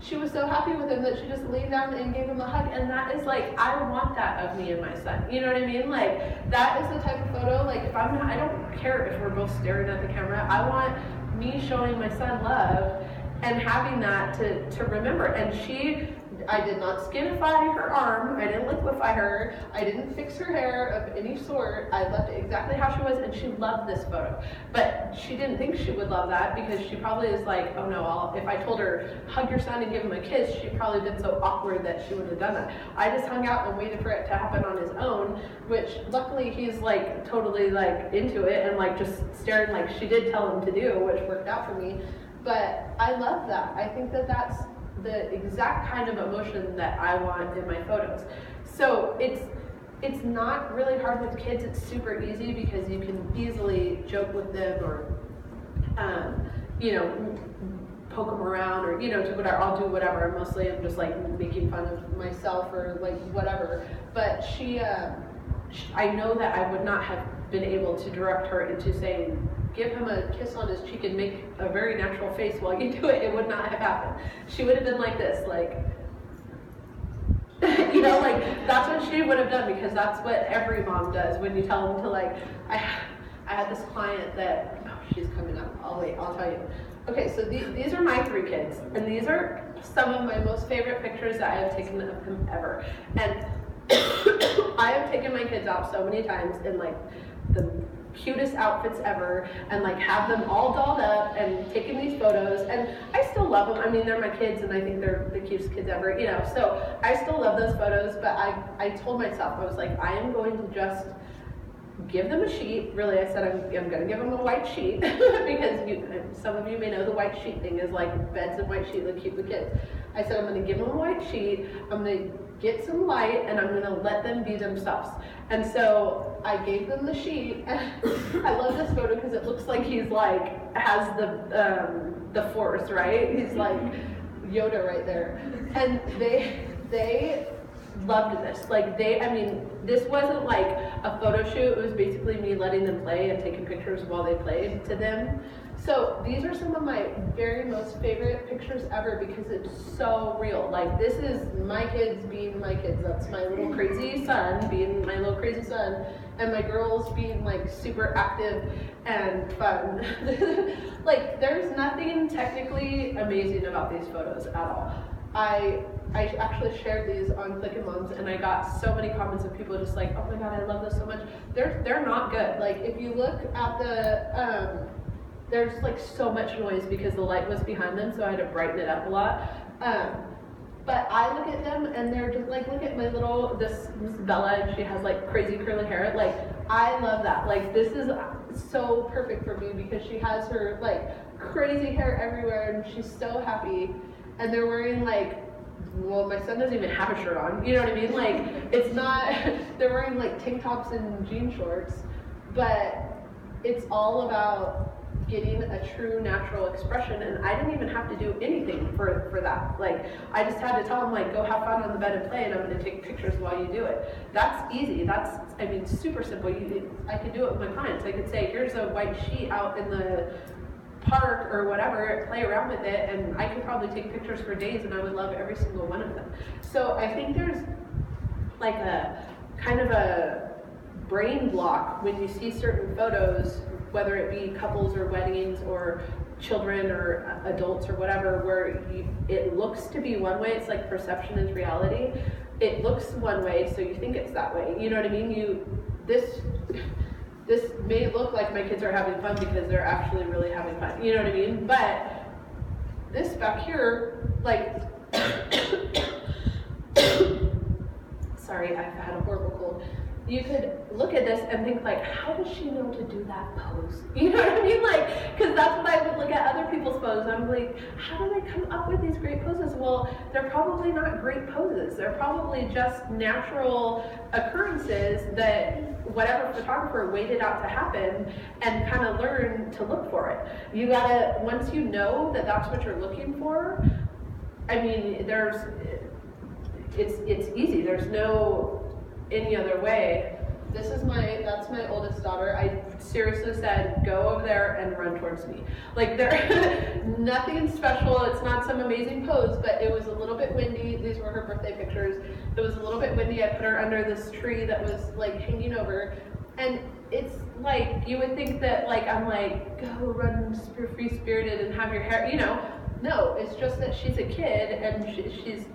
She was so happy with him that she just leaned down and gave him a hug, and that is like, I want that of me and my son. You know what I mean? Like, that is the type of photo, like, if I'm not, I don't care if we're both staring at the camera. I want me showing my son love and having that to remember. And I did not skinify her arm, I didn't liquefy her, I didn't fix her hair of any sort. I left it exactly how she was, and she loved this photo. But she didn't think she would love that, because she probably is like, oh no, if I told her, hug your son and give him a kiss, she'd probably been so awkward that she wouldn't have done that. I just hung out and waited for it to happen on his own, which luckily he's like totally like into it and like just staring like she did tell him to do, which worked out for me. But I love that. I think that that's the exact kind of emotion that I want in my photos. So it's not really hard with kids. It's super easy because you can easily joke with them, or you know, poke them around, or you know, do whatever. I'll do whatever. Mostly I'm just like making fun of myself or like whatever. But I know that I would not have been able to direct her into saying, give him a kiss on his cheek and make a very natural face while you do it. It would not have happened. She would have been like this, like, you know, like, that's what she would have done, because that's what every mom does when you tell them to, like, I had this client that, oh, she's coming up. I'll tell you. Okay, so these are my 3 kids, and these are some of my most favorite pictures that I have taken of them ever. And I have taken my kids out so many times in, like, the cutest outfits ever, and like have them all dolled up and taking these photos, and I still love them. I mean, they're my kids, and I think they're the cutest kids ever, you know, so I still love those photos. But I told myself, I was like, I am going to just give them a sheet. Really, I said I'm going to give them a white sheet because some of you may know the white sheet thing is like beds and white sheet look cute with kids. I said I'm going to give them a white sheet, I'm going to get some light, and I'm going to let them be themselves. And so I gave them the sheet. I love this photo because it looks like he's like has the force, right? He's like Yoda right there. And they loved this. Like I mean, this wasn't like a photo shoot. It was basically me letting them play and taking pictures while they played to them. So these are some of my very most favorite pictures ever because it's so real. Like, this is my kids being my kids. That's my little crazy son being my little crazy son, and my girls being like super active and fun. Like, there's nothing technically amazing about these photos at all. I actually shared these on Click and Moms, and I got so many comments of people just like, oh my god, I love this so much. They're not good. Like, if you look at the there's like so much noise because the light was behind them, so I had to brighten it up a lot. But I look at them and they're just like, look at my little, this is Bella, and she has like crazy curly hair. Like, I love that. Like, this is so perfect for me because she has her like crazy hair everywhere and she's so happy. And they're wearing like, well, my son doesn't even have a shirt on, you know what I mean? Like, it's not, they're wearing like tank tops and jean shorts, but it's all about getting a true natural expression, and I didn't even have to do anything for that. Like, I just had to tell them, like, go have fun on the bed and play, and I'm going to take pictures while you do it. That's easy. That's, I mean, super simple. I could do it with my clients. I could say, here's a white sheet out in the park or whatever, play around with it, and I could probably take pictures for days, and I would love every single one of them. So I think there's like a kind of a brain block when you see certain photos, whether it be couples or weddings or children or adults or whatever, where it looks to be one way. It's like perception is reality. It looks one way, so you think it's that way. You know what I mean? This may look like my kids are having fun because they're actually really having fun. You know what I mean? But this back here, like, sorry, I've had a horrible cold. You could look at this and think like, how does she know to do that pose? You know what I mean? Like, because that's what I would look at other people's poses. I'm like, how do they come up with these great poses? Well, they're probably not great poses. They're probably just natural occurrences that whatever photographer waited out to happen and kind of learn to look for it. You gotta, once you know that that's what you're looking for, I mean, it's easy. There's no any other way. That's my oldest daughter. I seriously said, go over there and run towards me. Like, nothing special. It's not some amazing pose, but it was a little bit windy. These were her birthday pictures. It was a little bit windy. I put her under this tree that was like hanging over. And it's like, you would think that like, I'm like, go run free-spirited and have your hair, you know. No, it's just that she's a kid, and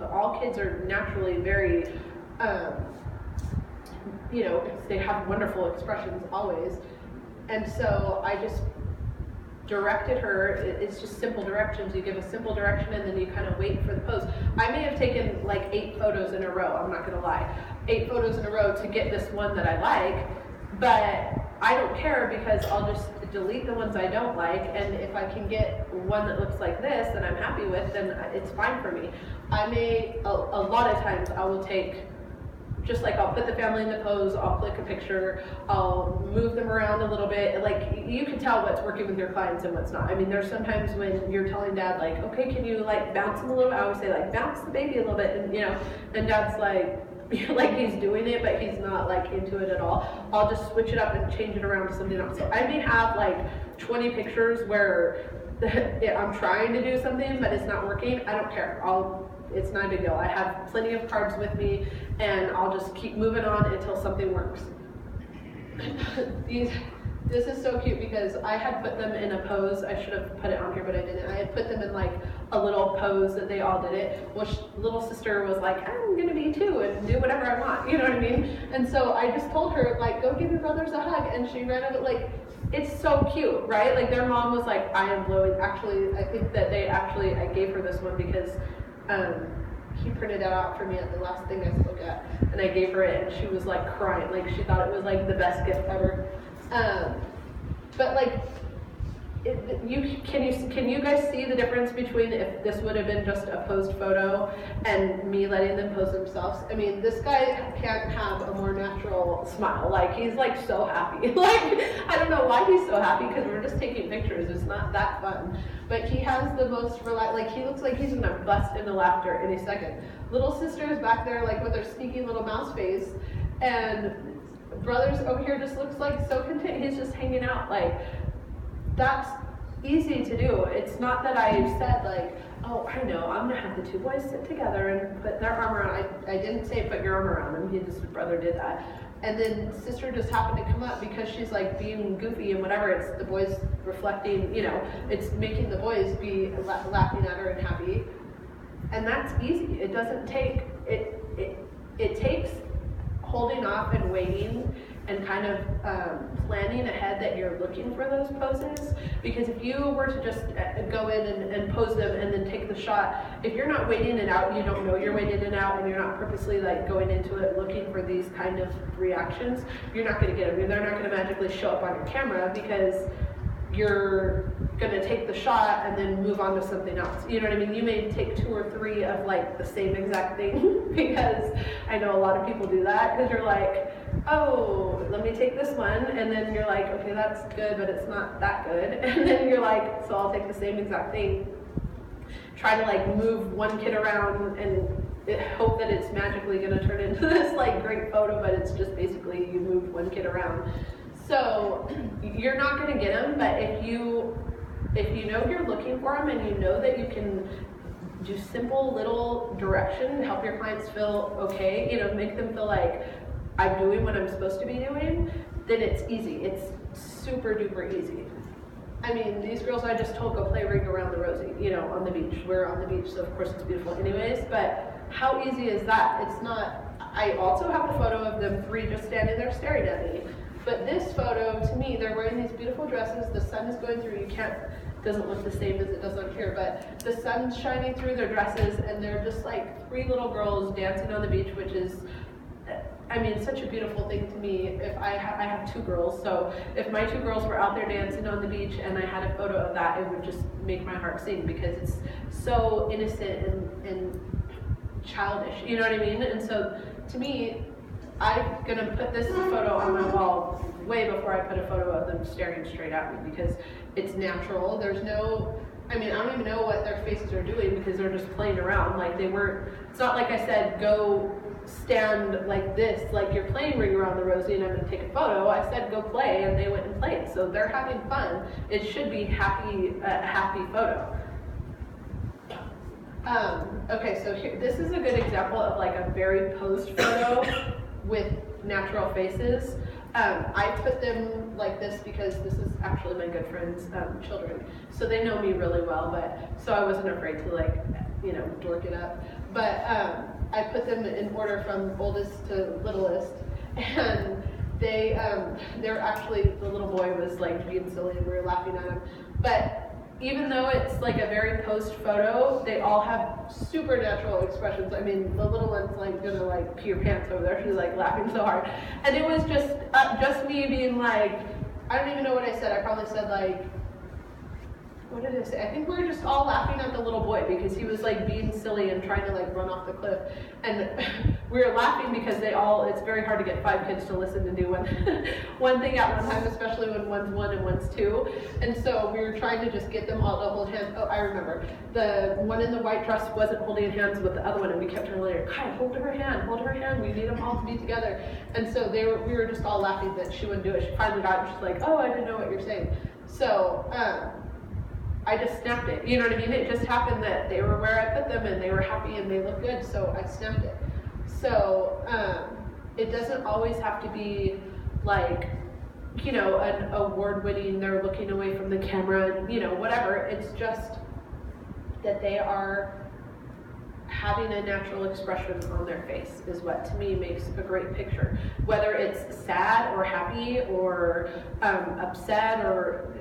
all kids are naturally very, you know, they have wonderful expressions always. And so I just directed her. It's just simple directions. You give a simple direction and then you kind of wait for the pose. I may have taken like 8 photos in a row, I'm not gonna lie. 8 photos in a row to get this one that I like, but I don't care because I'll just delete the ones I don't like, and if I can get one that looks like this that I'm happy with, then it's fine for me. I may, a lot of times I will take, just like I'll put the family in the pose, I'll click a picture, I'll move them around a little bit. Like, you can tell what's working with your clients and what's not. I mean, there's sometimes when you're telling dad like, okay, can you like bounce him a little bit? I always say like, bounce the baby a little bit, and you know, and dad's like he's doing it, but he's not like into it at all. I'll just switch it up and change it around to something else. So I may have like 20 pictures where I'm trying to do something, but it's not working. I don't care. It's not a big deal. I have plenty of cards with me, and I'll just keep moving on until something works. This is so cute because I had put them in a pose. I should have put it on here, but I didn't. I had put them in like a little pose that they all did it. Well, little sister was like, I'm gonna be too and do whatever I want, you know what I mean? And so I just told her, like, go give your brothers a hug, and she ran over. Like, it's so cute, right? Like, their mom was like, I am blowing. Actually, I think that I gave her this one because he printed it out for me at the last thing I spoke at, and I gave her it, and she was like crying, like she thought it was like the best gift ever. But like, can you guys see the difference between if this would have been just a posed photo and me letting them pose themselves? I mean, this guy can't have a more natural smile. Like, he's like so happy. Like, I don't know why he's so happy, because we're just taking pictures. It's not that fun. But he has the most like, he looks like he's gonna bust into laughter any second. Little sister is back there like with her sneaky little mouse face, and brother's over here just looks like so content. He's just hanging out. Like, that's easy to do. It's not that I said like, oh, I know, I'm gonna have the two boys sit together and put their arm around. I didn't say put your arm around him. His brother did that. And then sister just happened to come up because she's like being goofy and whatever. It's the boys reflecting, you know, it's making the boys be laughing at her and happy. And that's easy. It doesn't take, it takes holding off and waiting and kind of planning ahead that you're looking for those poses. Because if you were to just go in and pose them and then take the shot, if you're not waiting it out, you don't know you're waiting it out, and you're not purposely like going into it looking for these kind of reactions, you're not going to get them. They're not going to magically show up on your camera because you're going to take the shot and then move on to something else. You know what I mean? You may take 2 or 3 of like the same exact thing because I know a lot of people do that because you're like, oh, let me take this one, and then you're like, okay, that's good, but it's not that good, and then you're like, so I'll take the same exact thing, try to like move one kid around and hope that it's magically going to turn into this like great photo, but it's just basically you moved one kid around. So you're not going to get them, but if you know you're looking for them and you know that you can do simple little direction to help your clients feel okay, you know, make them feel like I'm doing what I'm supposed to be doing, then it's easy. It's super duper easy. I mean, these girls I just told go play Ring Around the Rosie, you know, on the beach. We're on the beach, so of course it's beautiful anyways, but how easy is that? It's not. I also have a photo of them 3 just standing there staring at me. But this photo, to me, they're wearing these beautiful dresses, the sun is going through, doesn't look the same as it does on here, but the sun's shining through their dresses, and they're just like 3 little girls dancing on the beach, which is, I mean, such a beautiful thing to me. If I have 2 girls, so if my 2 girls were out there dancing on the beach and I had a photo of that, it would just make my heart sing because it's so innocent and childish, you know what I mean? And so to me, I'm gonna put this photo on my wall way before I put a photo of them staring straight at me because it's natural. There's no, I mean, I don't even know what their faces are doing because they're just playing around. Like they weren't, it's not like I said, go stand like this, like you're playing Ring Around the Rosie and I'm gonna take a photo. I said go play and they went and played. So they're having fun. It should be happy, a happy photo. Okay, so here, this is a good example of like a very posed photo with natural faces. I put them like this because this is actually my good friend's children. So they know me really well, but so I wasn't afraid to like, you know, dork it up. But I put them in order from oldest to littlest, and they're actually, the little boy was like being silly and we were laughing at him. But even though it's like a very posed photo, they all have super natural expressions. I mean, the little one's like gonna like pee her pants over there. She's like laughing so hard. And it was just me being like, I don't even know what I said. I probably said like, what did I say? I think we were just all laughing at the little boy because he was like being silly and trying to like run off the cliff. And we were laughing because it's very hard to get 5 kids to listen to do one thing at one time, especially when one's 1 and one's 2. And so we were trying to just get them all to hold hands. Oh, I remember. The one in the white dress wasn't holding hands with the other one, and we kept her later, Kai, hold her hand. We need them all to be together. And so we were just all laughing that she wouldn't do it. She finally got it, and she's like, oh, I didn't know what you're saying. So, I just snapped it, you know what I mean? It just happened that they were where I put them and they were happy and they looked good, so I snapped it. So it doesn't always have to be like, you know, an award-winning, they're looking away from the camera, you know, whatever. It's just that they are having a natural expression on their face is what to me makes a great picture. Whether it's sad or happy or upset or,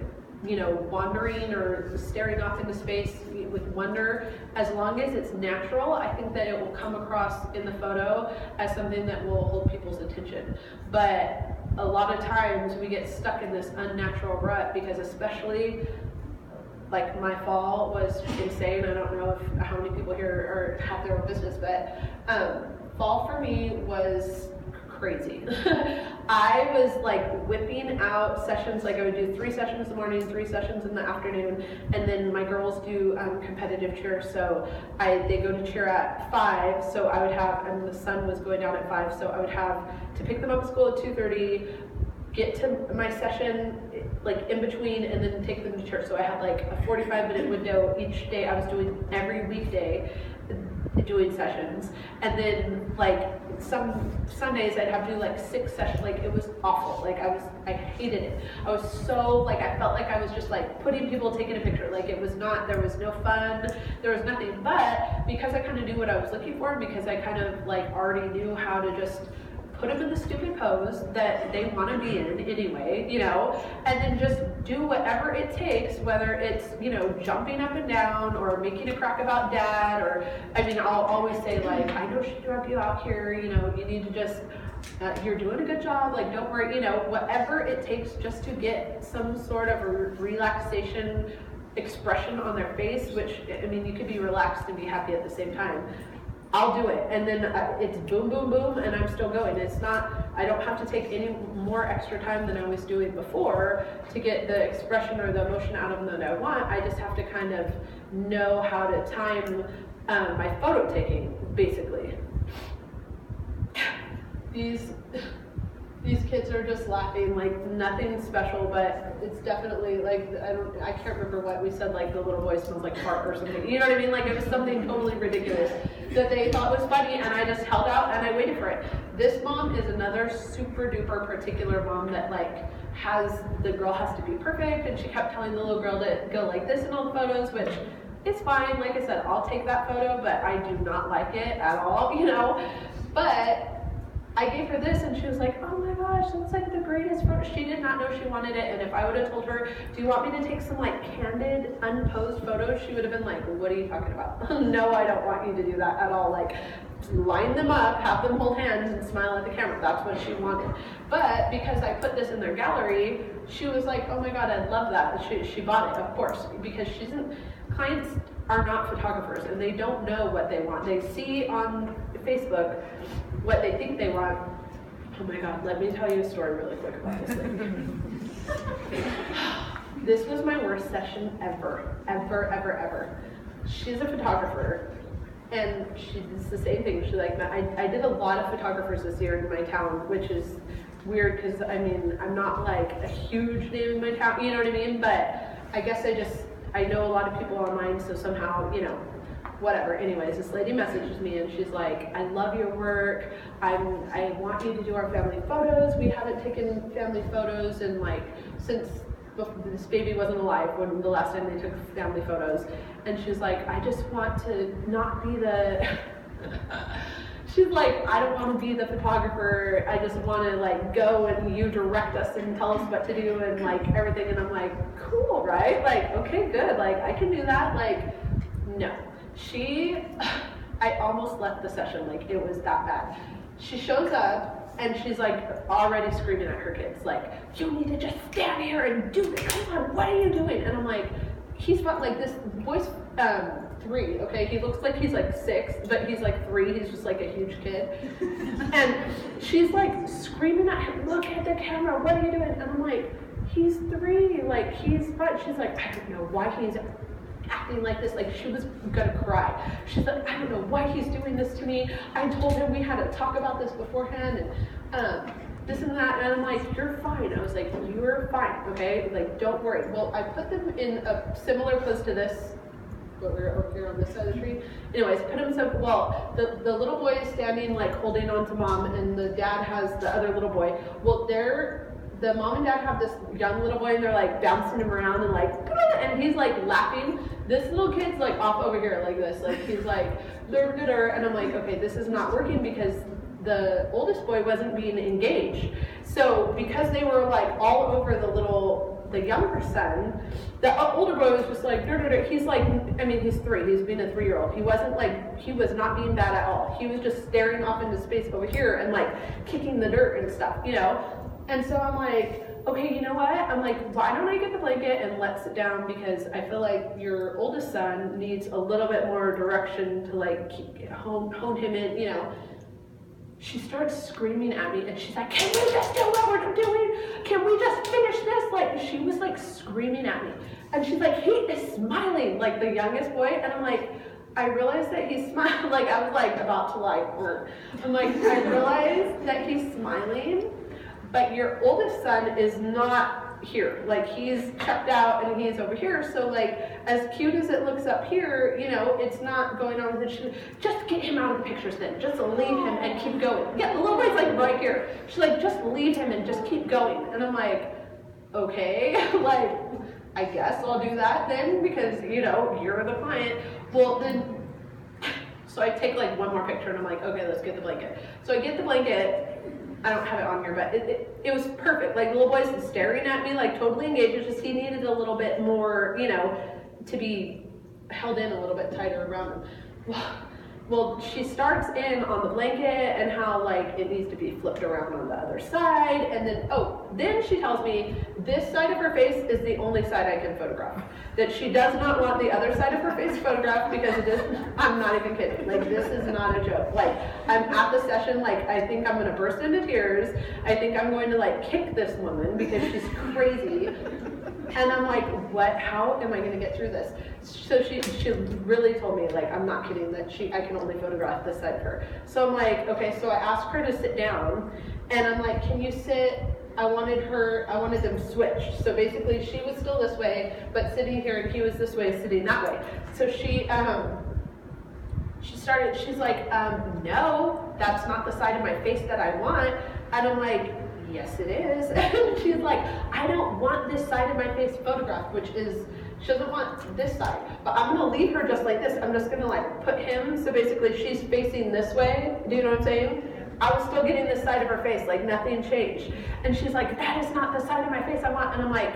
you know, wandering or staring off into space with wonder, as long as it's natural, I think that it will come across in the photo as something that will hold people's attention. But a lot of times we get stuck in this unnatural rut because, especially like my fall was insane. I don't know how many people here have their own business, but fall for me was crazy. I was like whipping out sessions, like I would do 3 sessions in the morning, 3 sessions in the afternoon, and then my girls do competitive cheer, so they go to cheer at 5, so I would have, and the sun was going down at 5, so I would have to pick them up at school at 2:30, get to my session like in between and then take them to church. So I had like a 45-minute window each day. I was doing every weekday doing sessions, and then like some Sundays I'd have to do like 6 sessions. Like it was awful. Like I hated it. I was so like, I felt like I was just like putting people, taking a picture. Like it was not, there was no fun, there was nothing. But because I kind of knew what I was looking for, because I kind of like already knew how to just put them in the stupid pose that they want to be in anyway, you know, and then just do whatever it takes, whether it's, you know, jumping up and down or making a crack about dad, or, I mean, I'll always say like, I know she dropped you out here, you know, you need to just, you're doing a good job, like don't worry, you know, whatever it takes just to get some sort of a relaxation expression on their face, which, I mean, you could be relaxed and be happy at the same time. I'll do it, and then it's boom, boom, boom, and I'm still going. It's not, I don't have to take any more extra time than I was doing before to get the expression or the emotion out of them that I want. I just have to kind of know how to time my photo taking, basically. These kids are just laughing, like nothing special, but it's definitely like, I can't remember what we said, like the little boy smells like fart or something, you know what I mean? Like it was something totally ridiculous that they thought was funny, and I just held out and I waited for it. This mom is another super duper particular mom that like the girl has to be perfect, and she kept telling the little girl to go like this in all the photos, which it's fine. Like I said, I'll take that photo, but I do not like it at all, you know? But I gave her this and she was like, oh my gosh, that's like the greatest photo. She did not know she wanted it, and if I would have told her, do you want me to take some like candid, unposed photos, she would have been like, what are you talking about? No, I don't want you to do that at all. Like, line them up, have them hold hands and smile at the camera. That's what she wanted. But because I put this in their gallery, she was like, oh my God, I love that. She bought it, of course, because clients are not photographers and they don't know what they want. They see on Facebook what they think they want. Oh my God, let me tell you a story really quick about this thing. This was my worst session ever, ever, ever, ever. She's a photographer, and it's the same thing. She's like, I did a lot of photographers this year in my town, which is weird because I mean, I'm not like a huge name in my town, you know what I mean? But I guess I know a lot of people online, so somehow, you know, whatever. Anyways, this lady messages me and she's like, I love your work. I want you to do our family photos. We haven't taken family photos in like, since this baby wasn't alive, when the last time they took family photos. And she's like, I just want to not be the, she's like, I don't want to be the photographer. I just want to like go and you direct us and tell us what to do and like everything. And I'm like, cool, right? Like, okay, good. Like, I can do that. Like, no. I almost left the session, like it was that bad. She shows up and she's like already screaming at her kids, like, you need to just stand here and do this, come on, what are you doing? And I'm like, he's like, this boy's 3, okay? He looks like he's like 6, but he's like 3, he's just like a huge kid. And she's like screaming at him, look at the camera, what are you doing? And I'm like, he's 3, like he's fine. She's like, I don't know why he's acting like this, like she was gonna cry. She's like, I don't know why he's doing this to me. I told him we had to talk about this beforehand, and this and that, and I'm like, you're fine. I was like, you're fine, okay? Like, don't worry. Well, I put them in a similar pose to this, but we're over here on this side of the tree. Anyways, put him so, well, the little boy is standing like holding on to mom, and the dad has the other little boy. Well, the mom and dad have this young little boy and they're like bouncing him around and like, and he's like laughing. This little kid's like off over here like this, like he's like, and I'm like, okay, this is not working because the oldest boy wasn't being engaged. So because they were like all over the younger son, the older boy was just like, he's like, I mean, he's 3, he's being a 3-year-old. He wasn't like, he was not being bad at all. He was just staring off into space over here and like kicking the dirt and stuff, you know? And so I'm like, okay, you know what? I'm like, why don't I get the blanket and let's sit down, because I feel like your oldest son needs a little bit more direction to like hone him in, you know. She starts screaming at me and she's like, can we just do what we're doing? Can we just finish this? Like, she was like screaming at me. And she's like, he is smiling, like the youngest boy. And I'm like, I realized that he's smiling. Like, I was like about to like, I'm like, I realized that he's smiling, but your oldest son is not here. Like, he's checked out and he's over here. So, like, as cute as it looks up here, you know, it's not going on with it. Just get him out of the pictures then. Just leave him and keep going. Yeah, the little boy's like right here. She's like, just leave him and just keep going. And I'm like, okay, like, I guess I'll do that then because, you know, you're the client. Well, then, so I take like one more picture and I'm like, okay, let's get the blanket. So I get the blanket. I don't have it on here, but it was perfect. Like, the little boy's staring at me, like, totally engaged. It's just he needed a little bit more, you know, to be held in a little bit tighter around him. Well, she starts in on the blanket and how, like, it needs to be flipped around on the other side. And then, then she tells me this side of her face is the only side I can photograph. That she does not want the other side of her face photographed because it is, I'm not even kidding. Like, this is not a joke. Like, I'm at the session, like, I think I'm going to burst into tears. I think I'm going to, like, kick this woman because she's crazy. And I'm like, what, how am I going to get through this? So she really told me, like, I'm not kidding, that I can only photograph this side of her. So I'm like, okay, so I asked her to sit down, and I'm like, can you sit? I wanted them switched. So basically she was still this way, but sitting here, and he was this way, sitting that way. So she's like, no, that's not the side of my face that I want. And I'm like, yes it is. And she's like, I don't want this side of my face photographed, which is, she doesn't want this side, but I'm gonna leave her just like this. I'm just gonna like put him, so basically she's facing this way, do you know what I'm saying? I was still getting this side of her face, like nothing changed. And she's like, that is not the side of my face I want. And I'm like,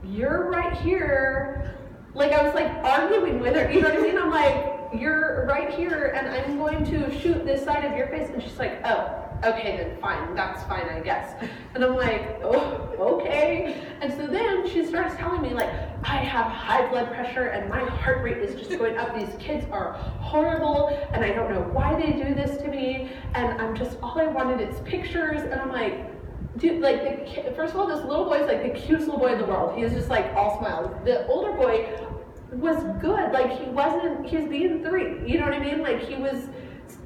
you're right here. Like, I was like arguing with her, you know what I mean? I'm like, you're right here and I'm going to shoot this side of your face. And she's like, oh, okay, then fine, that's fine, I guess. And I'm like, oh, okay. And so then she starts telling me, like, I have high blood pressure and my heart rate is just going up. These kids are horrible and I don't know why they do this to me. And I'm just, all I wanted is pictures. And I'm like, dude, like, first of all, this little boy's like the cutest little boy in the world. He was just like all smiles. The older boy was good. Like, he was being 3. You know what I mean? Like, he was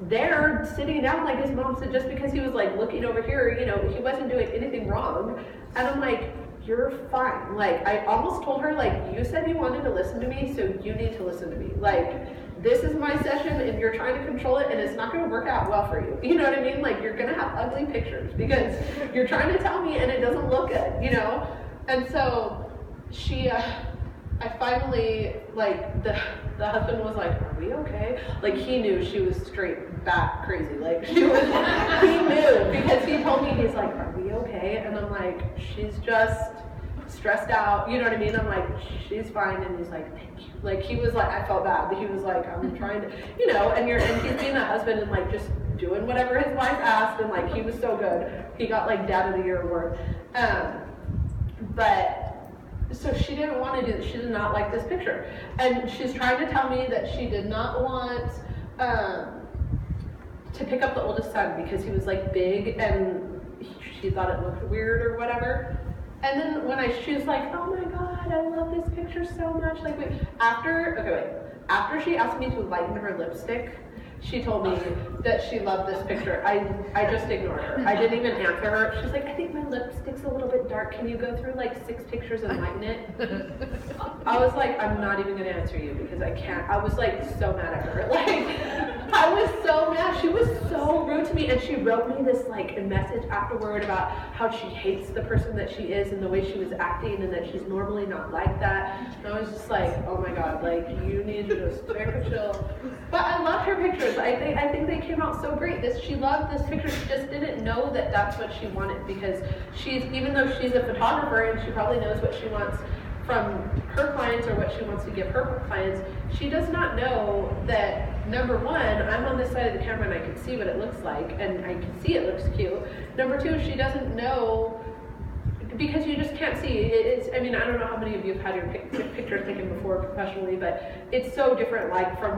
there sitting down like his mom said, just because he was like looking over here, you know, he wasn't doing anything wrong. And I'm like, you're fine. Like, I almost told her, like, you said you wanted to listen to me, so you need to listen to me. Like, this is my session and you're trying to control it and it's not going to work out well for you. You know what I mean? Like, you're going to have ugly pictures because you're trying to tell me and it doesn't look good, you know? And so she, I finally, like, the husband was like, are we okay? Like, he knew she was straight bat crazy. Like, he knew because he told me, he's like, are we okay? And I'm like, she's just stressed out, you know what I mean? I'm like, she's fine. And he's like, thank you. Like, he was like, I felt bad, but he was like, I'm trying to, you know, and he's being a husband and like just doing whatever his wife asked. And like, he was so good. He got like Dad of the Year award. But so she didn't want to do this. She did not like this picture. And she's trying to tell me that she did not want to pick up the oldest son because he was like big and she thought it looked weird or whatever. And then when she was like, oh my God, I love this picture so much. Like, after she asked me to lighten her lipstick, she told me that she loved this picture. I just ignored her. I didn't even answer her. She's like, I think my lipstick's a little bit dark. Can you go through like 6 pictures and lighten it? I was like, I'm not even gonna answer you because I can't. I was like so mad at her. Like, I was so mad. She was so rude to me and she wrote me this like message afterward about how she hates the person that she is and the way she was acting and that she's normally not like that. And I was just like, oh my God, like, you need to just take a chill. But I loved her pictures. I think they came out so great. She loved this picture. She just didn't know that that's what she wanted because even though she's a photographer and she probably knows what she wants from her clients or what she wants to give her clients, she does not know that, number one, I'm on this side of the camera and I can see what it looks like and I can see it looks cute. Number two, she doesn't know, because you just can't see. I mean, I don't know how many of you have had your pictures taken before professionally, but it's so different, like, from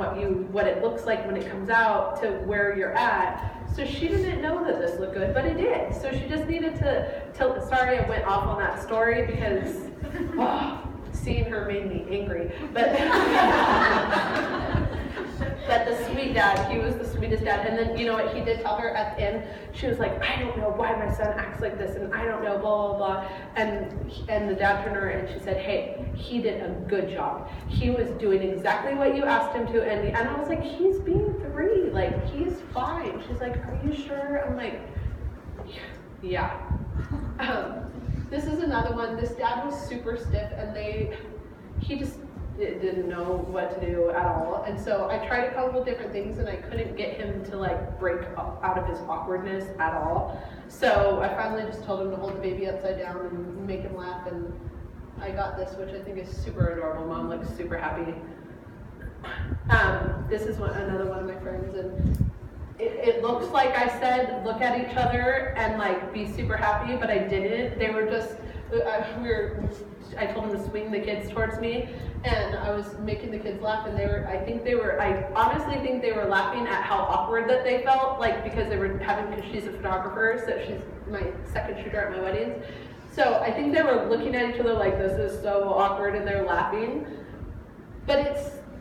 what it looks like when it comes out to where you're at. So she didn't know that this looked good, but it did. So she just needed to sorry I went off on that story because seeing her made me angry. But But the sweet dad, he was the sweetest dad. And then, you know what he did tell her at the end? She was like, I don't know why my son acts like this, and I don't know, blah, blah, blah. And the dad turned to her and she said, hey, he did a good job. He was doing exactly what you asked him to. And I was like, he's being 3. Like, he's fine. She's like, are you sure? I'm like, yeah. This is another one. This dad was super stiff, and he just didn't know what to do at all. And so I tried a couple different things, and I couldn't get him to like break out of his awkwardness at all. So I finally just told him to hold the baby upside down and make him laugh, and I got this, which I think is super adorable. Mom looks super happy. This is another one of my friends, and it looks like I said, look at each other and like be super happy, but I didn't. They were just, I told them to swing the kids towards me, and I was making the kids laugh, and I honestly think they were laughing at how awkward that they felt, like because she's a photographer, so she's my second shooter at my weddings. So I think they were looking at each other like, this is so awkward, and they're laughing. But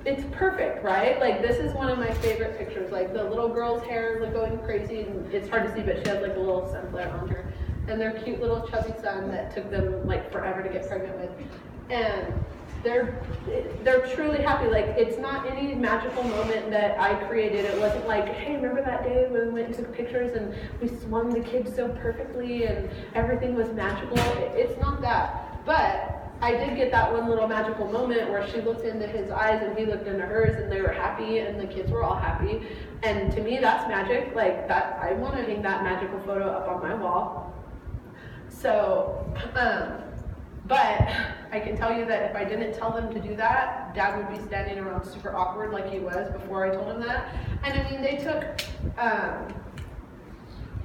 it's perfect, right? Like, this is one of my favorite pictures. Like, the little girl's hair is going crazy, and it's hard to see, but she has like a little sunflower on her. And their cute little chubby son that took them like forever to get pregnant with. And they're truly happy. Like, it's not any magical moment that I created. It wasn't like, hey, remember that day when we went and took pictures and we swung the kids so perfectly and everything was magical? It's not that. But I did get that one little magical moment where she looked into his eyes and he looked into hers, and they were happy, and the kids were all happy. And to me, that's magic. Like, that, I want to hang that magical photo up on my wall. So, but I can tell you that if I didn't tell them to do that, Dad would be standing around super awkward like he was before I told him that. And I mean,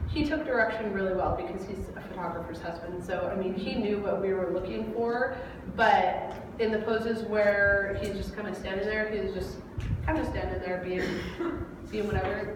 he took direction really well because he's a photographer's husband. So, I mean, he knew what we were looking for, but in the poses where he's just kind of standing there, he was just kind of standing there being whatever.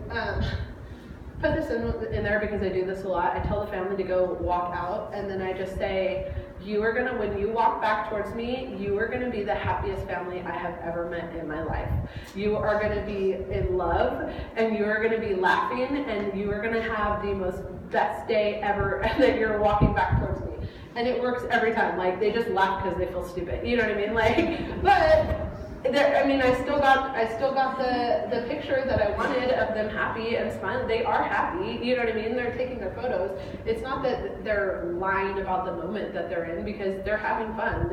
Put this in there because I do this a lot. I tell the family to go walk out, and then I just say, when you walk back towards me, you are gonna be the happiest family I have ever met in my life. You are gonna be in love, and you are gonna be laughing, and you are gonna have the most best day ever that you're walking back towards me. And it works every time. Like, they just laugh because they feel stupid. You know what I mean? Like, but I still got the picture that I wanted of them happy and smiling. They are happy, you know what I mean? They're taking their photos. It's not that they're lying about the moment that they're in, because they're having fun.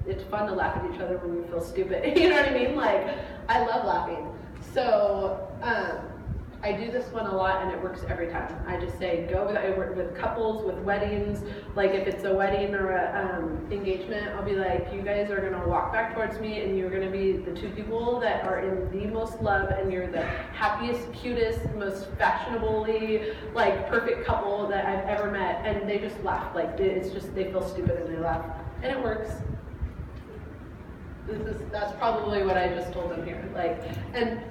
It's fun to laugh at each other when you feel stupid. You know what I mean? Like, I love laughing. So, I do this one a lot, and it works every time. I just say, I work with couples, with weddings. Like, if it's a wedding or a engagement, I'll be like, you guys are gonna walk back towards me, and you're gonna be the two people that are in the most love, and you're the happiest, cutest, most fashionably, like, perfect couple that I've ever met. And they just laugh. Like, it's just, they feel stupid and they laugh. And it works. That's probably what I just told them here. Like, and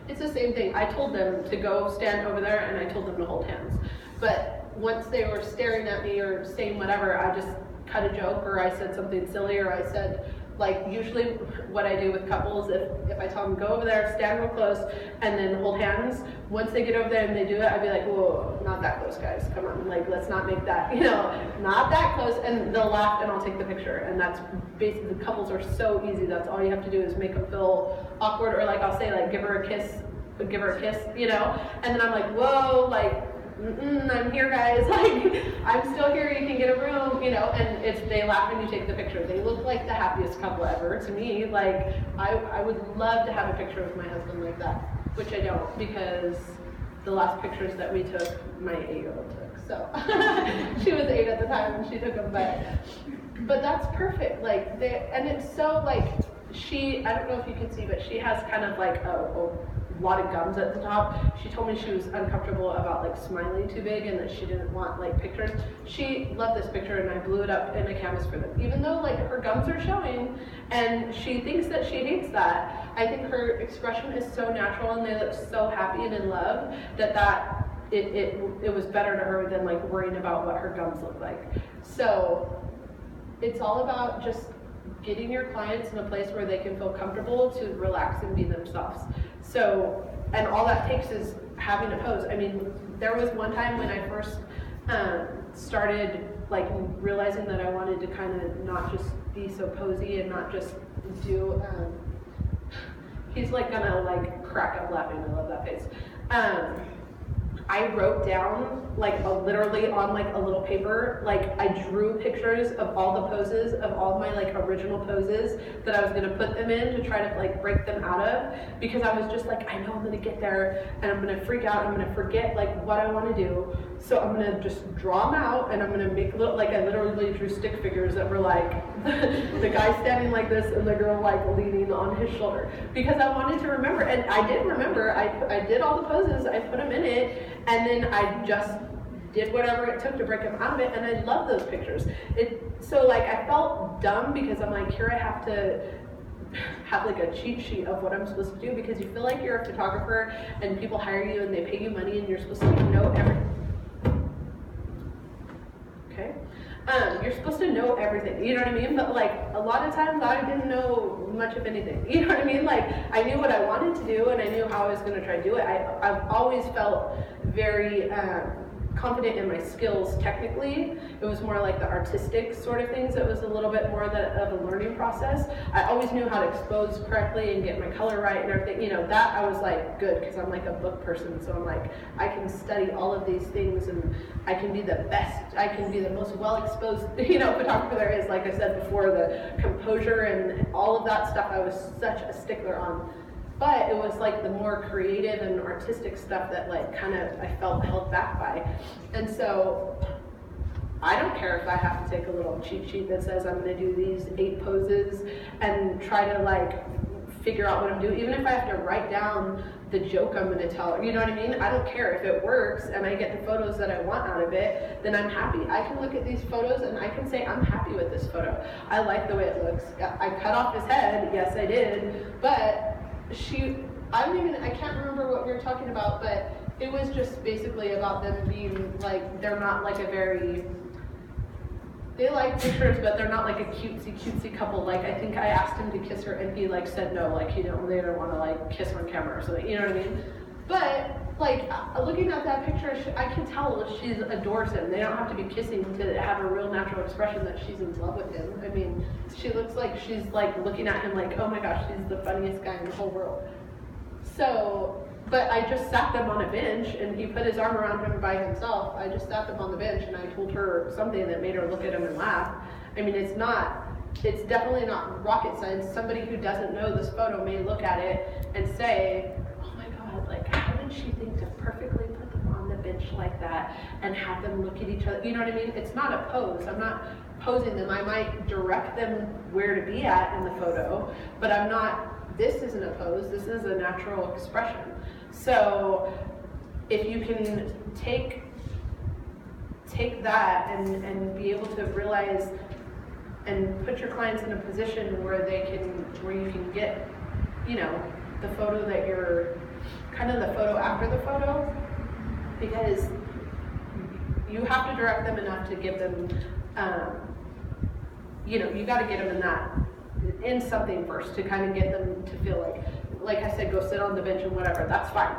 it's the same thing. I told them to go stand over there, and I told them to hold hands. But once they were staring at me or saying whatever, I just cut a joke, or I said something silly, or I said, like, usually what I do with couples, if I tell them go over there, stand real close, and then hold hands, once they get over there and they do it, I'd be like, whoa, not that close, guys. Come on, like, let's not make that, not that close. And they'll laugh, and I'll take the picture. And that's basically, the couples are so easy. That's all you have to do is make them feel awkward, or like, I'll say, like, give her a kiss, and then I'm like, whoa, like, I'm here, guys. Like, I'm still here. You can get a room, and they laugh when you take the picture. They look like the happiest couple ever to me. Like, I would love to have a picture with my husband like that, which I don't, because the last pictures that we took, my 8-year-old took. So she was 8 at the time when she took them, but that's perfect. Like, and it's so, like, I don't know if you can see, but she has kind of like a lot of gums at the top. She told me she was uncomfortable about like smiling too big, and that she didn't want like pictures. She loved this picture, and I blew it up in a canvas for them. Even though like her gums are showing, and she thinks that she hates that, I think her expression is so natural, and they look so happy and in love that it was better to her than like worrying about what her gums look like. So it's all about just getting your clients in a place where they can feel comfortable to relax and be themselves. So, and all that takes is having a pose. I mean, there was one time when I first started like realizing that I wanted to kind of not just be so posy and not just do, he's like gonna like crack up laughing, I love that face. I wrote down like literally on like a little paper, like I drew pictures of all the poses of all my like original poses that I was gonna put them in to try to like break them out of, because I was just like, I know I'm gonna get there and I'm gonna freak out, I'm gonna forget like what I wanna do. So I'm gonna just draw them out and I'm gonna make little, like I literally drew stick figures that were like the guy standing like this and the girl like leaning on his shoulder, because I wanted to remember, and I did remember, I did all the poses, I put them in it, and then I just did whatever it took to break them out of it, and I love those pictures. So like I felt dumb because I'm like, here I have to have like a cheat sheet of what I'm supposed to do, because you feel like you're a photographer and people hire you and they pay you money and you're supposed to know everything. Okay? You're supposed to know everything, you know what I mean? But like a lot of times I didn't know much of anything, you know what I mean? Like I knew what I wanted to do and I knew how I was going to try to do it. I've always felt very confident in my skills technically. It was more like the artistic sort of things. It was a little bit more of a learning process. I always knew how to expose correctly and get my color right and everything. You know, that I was like good, because I'm like a book person. So I'm like, I can study all of these things and I can be the best, I can be the most well-exposed, you know, photographer there is. Like I said before, the composure and all of that stuff I was such a stickler on. But it was like the more creative and artistic stuff that like kind of I felt held back by. And so I don't care if I have to take a little cheat sheet that says I'm gonna do these 8 poses and try to like figure out what I'm doing. Even if I have to write down the joke I'm gonna tell, you know what I mean? I don't care. If it works and I get the photos that I want out of it, then I'm happy. I can look at these photos and I can say, I'm happy with this photo. I like the way it looks. I cut off his head, yes I did, but I can't remember what we were talking about, but it was just basically about them being like, they're not like they like pictures, but they're not like a cutesy couple. Like I think I asked him to kiss her and he like said no, like they don't want to like kiss on camera or something, you know what I mean? But like looking at that picture, I can tell she adores him. They don't have to be kissing to have a real natural expression that she's in love with him. I mean, she looks like she's like looking at him like, oh my gosh, he's the funniest guy in the whole world. So, but I just sat them on a bench and he put his arm around him by himself. I just sat them on the bench and I told her something that made her look at him and laugh. I mean, it's definitely not rocket science. Somebody who doesn't know this photo may look at it and say, oh my God, like how did she think to perfectly put them on the bench like that and have them look at each other? You know what I mean? It's not a pose. I'm not posing them. I might direct them where to be at in the photo, but I'm not, this isn't a pose, this is a natural expression. So if you can take that and be able to realize and put your clients in a position where you can get, you know, the photo that you're, kind of the photo after the photo, because you have to direct them enough to give them, you know, you got to get them in something first to kind of get them to feel like I said, go sit on the bench and whatever, that's fine.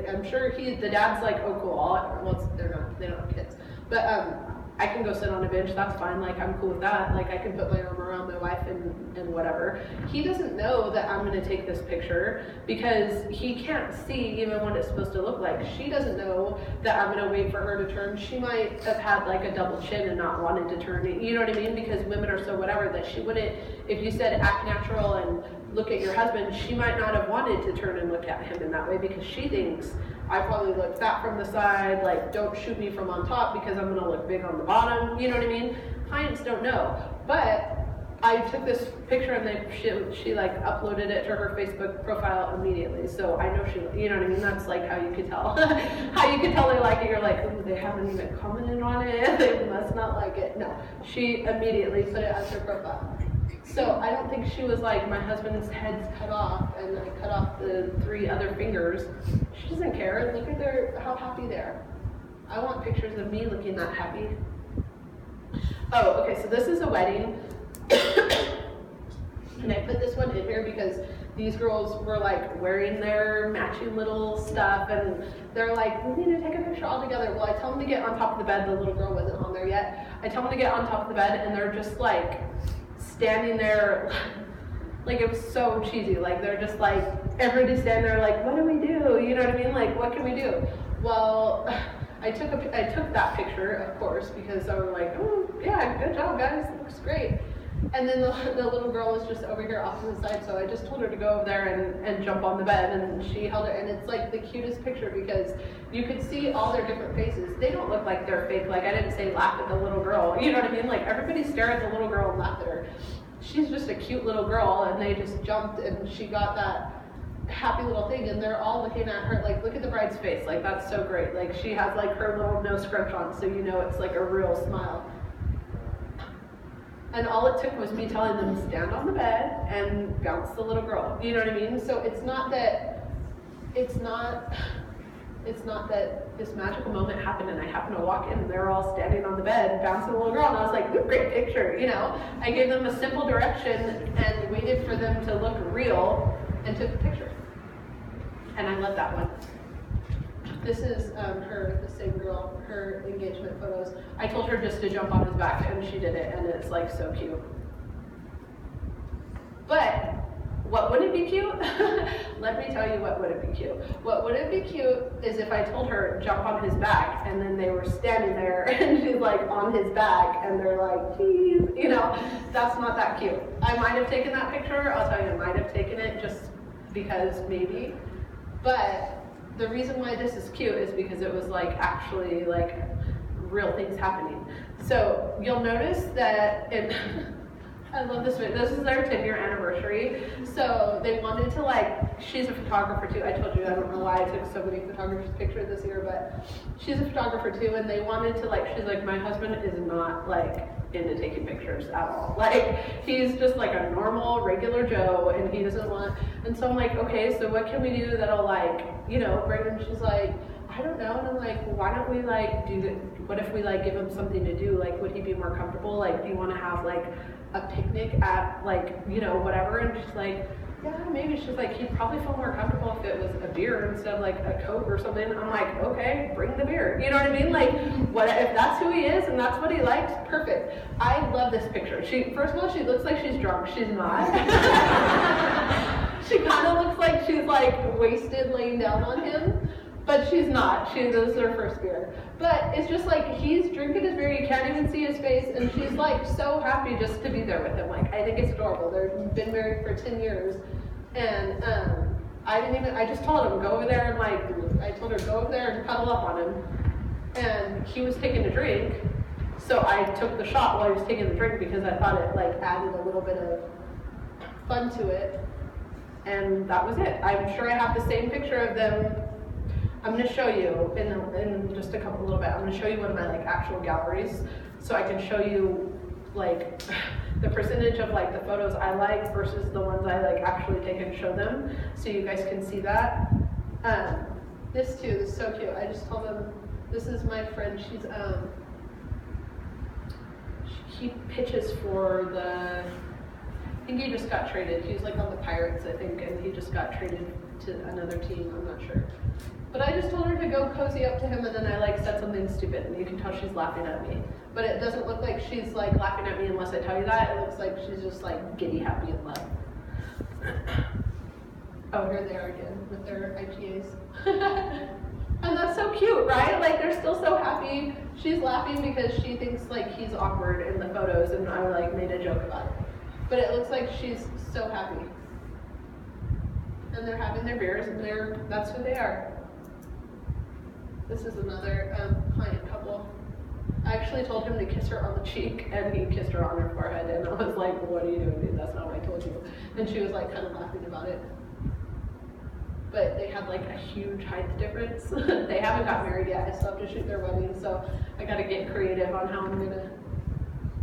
I'm sure the dad's like, oh cool, they don't have kids. But I can go sit on a bench, that's fine, like I'm cool with that. Like I can put my arm around my wife and whatever. He doesn't know that I'm gonna take this picture because he can't see even what it's supposed to look like. She doesn't know that I'm gonna wait for her to turn. She might have had like a double chin and not wanted to turn it, you know what I mean? Because women are so whatever that she wouldn't, if you said act natural and look at your husband, she might not have wanted to turn and look at him in that way because she thinks I probably look fat from the side, like don't shoot me from on top because I'm gonna look big on the bottom, you know what I mean? Clients don't know. But I took this picture and then she like uploaded it to her Facebook profile immediately. So I know she, you know what I mean? That's like how you could tell. How you could tell they like it. You're like, ooh, they haven't even commented on it. They must not like it. No, she immediately put it as her profile. So I don't think she was like, my husband's head's cut off and I cut off the 3 other fingers. She doesn't care. Look at how happy they are. I want pictures of me looking that happy. Oh, okay, so this is a wedding. And I put this one in here because these girls were like wearing their matching little stuff, and they're like, we need to take a picture all together. Well, I tell them to get on top of the bed. The little girl wasn't on there yet. I tell them to get on top of the bed, and they're just like standing there. Like, it was so cheesy. Like, they're just like, everybody's standing there like, what do we do? You know what I mean? Like, what can we do? Well, I took that picture, of course, because I was like, oh, yeah, good job, guys. It looks great. And then the little girl was just over here off to the side, so I just told her to go over there and jump on the bed, and she held it, and it's like the cutest picture because you could see all their different faces. They don't look like they're fake. Like, I didn't say laugh at the little girl. You know what I mean? Like, everybody stared at the little girl and laughed at her. She's just a cute little girl, and they just jumped, and she got that happy little thing, and they're all looking at her like, look at the bride's face. Like, that's so great. Like, she has like her little nose scrunch on, so you know it's like a real smile. And all it took was me telling them to stand on the bed and bounce the little girl. You know what I mean? So it's not that this magical moment happened and I happened to walk in and they're all standing on the bed and bouncing the little girl, and I was like, great picture, you know? I gave them a simple direction and waited for them to look real and took the picture. And I love that one. This is the same girl, her engagement photos. I told her just to jump on his back, and she did it, and it's like so cute. But what wouldn't be cute? Let me tell you what wouldn't be cute. What wouldn't be cute is if I told her jump on his back, and then they were standing there, and she's like on his back, and they're like, geez, you know, that's not that cute. I might have taken that picture. I'll tell you, I might have taken it just because maybe, but the reason why this is cute is because it was like actually like real things happening. So you'll notice that I love this video. This is their 10-year anniversary. So they wanted to like, she's a photographer too. I told you, I don't know why I took so many photographers' pictures this year, but she's a photographer too, and they wanted to like, she's like, my husband is not like into taking pictures at all. Like, he's just like a normal, regular Joe, and he doesn't want, and so I'm like, okay, so what can we do that'll like, you know, bring him, she's like, I don't know, and I'm like, well, why don't we like do, what if we like give him something to do, like would he be more comfortable, like do you want to have like a picnic at like, you know, whatever, and she's like, yeah, maybe. She's like, he'd probably feel more comfortable if it was a beer instead of like a Coke or something. I'm like, okay, bring the beer. You know what I mean? Like, what if that's who he is and that's what he likes? Perfect. I love this picture. She, first of all, she looks like she's drunk. She's not. She kind of looks like she's like wasted laying down on him, but she's not. This is her first beer. But it's just like, he's drinking his beer, you can't even see his face, and she's like so happy just to be there with him. Like, I think it's adorable. They've been married for 10 years, and I just told him, go over there and like, I told her, go over there and cuddle up on him. And he was taking a drink, so I took the shot while he was taking the drink because I thought it like added a little bit of fun to it. And that was it. I'm sure I have the same picture of them. I'm going to show you in just a little bit. I'm going to show you one of my like actual galleries, so I can show you like the percentage of like the photos I like versus the ones I like actually take and show them, so you guys can see that. This too is so cute. I just told them, this is my friend. She's he pitches for the, I think he just got traded. He was like on the Pirates, I think, and he just got traded to another team. I'm not sure. But I just told her to go cozy up to him, and then I like said something stupid, and you can tell she's laughing at me. But it doesn't look like she's like laughing at me unless I tell you that. It looks like she's just like giddy, happy, in love. Oh, here they are again with their IPAs. And that's so cute, right? Like, they're still so happy. She's laughing because she thinks like he's awkward in the photos, and I like made a joke about it. But it looks like she's so happy. And they're having their beers, and that's who they are. This is another client couple. I actually told him to kiss her on the cheek, and he kissed her on her forehead, and I was like, what are you doing, dude? That's not what I told you. And she was like kind of laughing about it. But they had like a huge height difference. They haven't got married yet. I still have to shoot their wedding, so I gotta get creative on how I'm gonna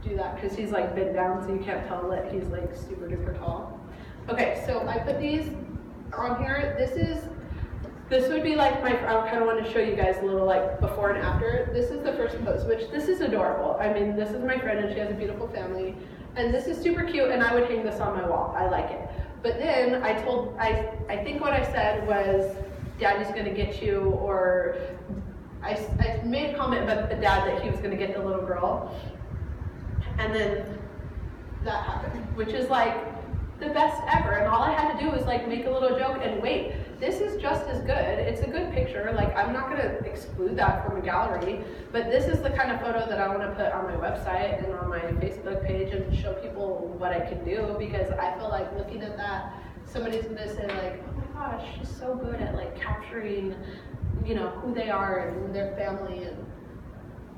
do that, because he's like bent down, so you can't tell that he's like super duper tall. Okay, so I put these on here. This would be like I kind of want to show you guys a little like before and after. This is the first pose, which this is adorable. I mean, this is my friend, and she has a beautiful family, And this is super cute, and I would hang this on my wall. I like it. But then I think what I said was, Daddy's gonna get you, or I made a comment about the dad that he was gonna get the little girl. And then that happened, which is like the best ever. And all I had to do was like make a little joke and wait, this is just as good. It's a good picture. Like, I'm not gonna exclude that from a gallery, but this is the kind of photo that I wanna put on my website and on my Facebook page and show people what I can do, because I feel like looking at that, somebody's gonna say like, oh my gosh, she's so good at like capturing, you know, who they are and their family,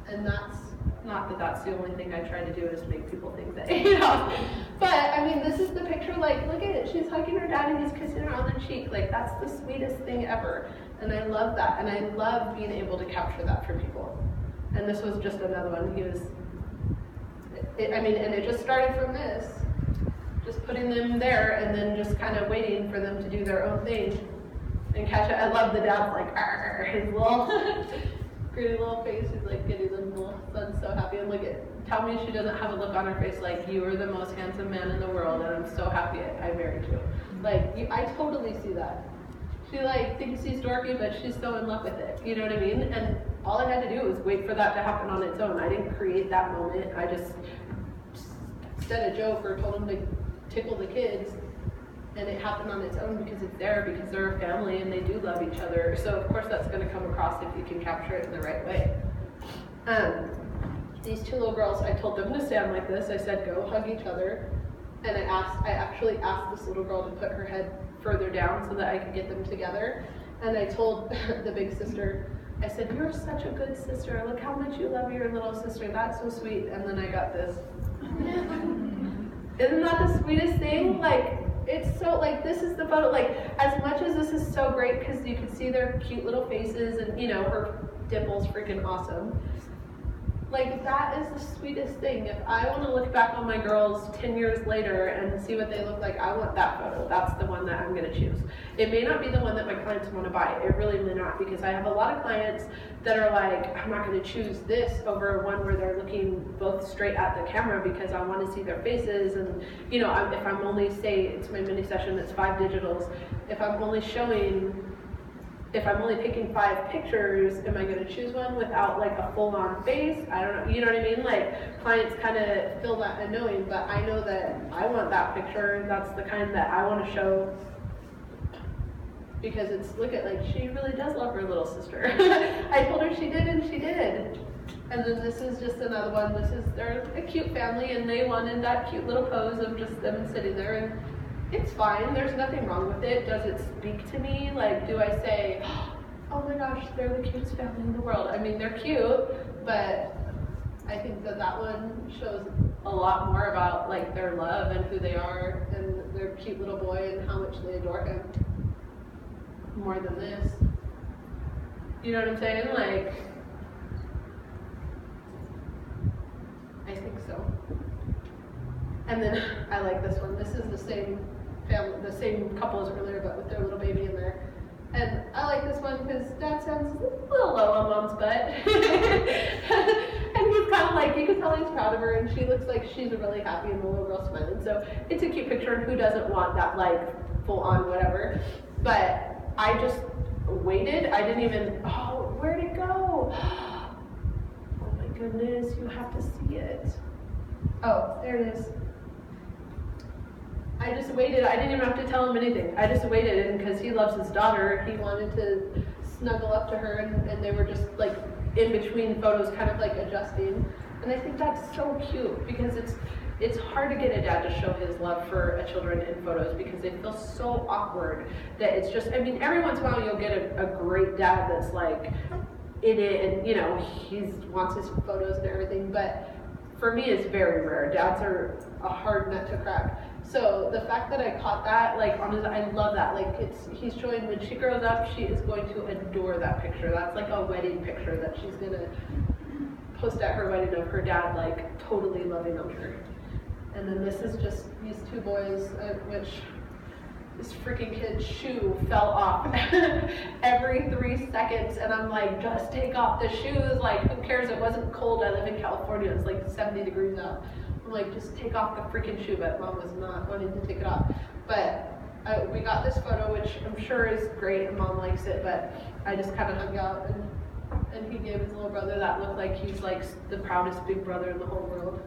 and that's not that that's the only thing I try to do is make people think that, you know. But I mean, this is the picture, like, look at it, she's hugging her dad and he's kissing her on the cheek. Like, that's the sweetest thing ever. And I love that. And I love being able to capture that for people. And this was just another one. He was, I mean, and it just started from this, just putting them there and then just kind of waiting for them to do their own thing and catch it. I love the dad's like, arr, his little pretty little face. He's like getting the little son's so happy. And look at, tell me she doesn't have a look on her face like, you are the most handsome man in the world and I'm so happy I married you. Like, I totally see that. She like thinks he's dorky, but she's so in love with it. You know what I mean? And all I had to do was wait for that to happen on its own. I didn't create that moment. I just said a joke or told him to tickle the kids, and it happened on its own because it's there, because they're a family and they do love each other. So of course that's going to come across if you can capture it in the right way. These two little girls, I told them to stand like this. I said, go hug each other. And I actually asked this little girl to put her head further down so that I could get them together. And I told the big sister, I said, you're such a good sister. Look how much you love your little sister. That's so sweet. And then I got this. Isn't that the sweetest thing? Like, it's so, like, this is the photo, like, as much as this is so great because you can see their cute little faces and, you know, her dimple's freaking awesome. Like, that is the sweetest thing. If I want to look back on my girls 10 years later and see what they look like, I want that photo. That's the one that I'm going to choose. It may not be the one that my clients want to buy. It really may not, because I have a lot of clients that are like, I'm not going to choose this over one where they're looking both straight at the camera because I want to see their faces. And, you know, if I'm only, say, it's my mini session, it's 5 digitals. If I'm only picking 5 pictures, am I going to choose one without like a full-on face? I don't know, you know what I mean? Like, clients kind of feel that annoying, but I know that I want that picture. That's the kind that I want to show, because it's, look at, like, she really does love her little sister. I told her she did, and she did. And then this is just another one. They're a cute family, and they wanted that cute little pose of just them sitting there, and it's fine. There's nothing wrong with it. Does it speak to me? Like, do I say, oh my gosh, they're the cutest family in the world? I mean, they're cute, but I think that one shows a lot more about, like, their love and who they are and their cute little boy and how much they adore him. More than this. You know what I'm saying? Like, I think so. And then I like this one. This is the same family, the same couple as earlier, but with their little baby in there. And I like this one because Dad sounds a little low on Mom's butt. And he's kind of like, you can tell he's proud of her, and she looks like she's really happy, and the little girl's smiling. So it's a cute picture, and who doesn't want that, like, full on whatever. But I just waited. I didn't even, oh, where'd it go? Oh my goodness, you have to see it. Oh, there it is. I just waited. I didn't even have to tell him anything. I just waited, and because he loves his daughter, he wanted to snuggle up to her, and they were just like in between photos, kind of like adjusting. And I think that's so cute, because it's hard to get a dad to show his love for children in photos, because they feel so awkward that it's just, I mean, every once in a while you'll get a great dad that's like in it, and, you know, he wants his photos and everything, but for me it's very rare. Dads are a hard nut to crack. So the fact that I caught that, like, on his, I love that. Like, he's showing when she grows up, she is going to adore that picture. That's like a wedding picture that she's gonna post at her wedding of her dad, like, totally loving on her. And then this is just these 2 boys, which this freaking kid's shoe fell off every 3 seconds, and I'm like, just take off the shoes. Like, who cares? It wasn't cold. I live in California. It's like 70 degrees out. I'm like, just take off the freaking shoe, but Mom was not wanting to take it off. But we got this photo, which I'm sure is great, and Mom likes it, but I just kind of hung out, and he gave his little brother that look like he's like the proudest big brother in the whole world.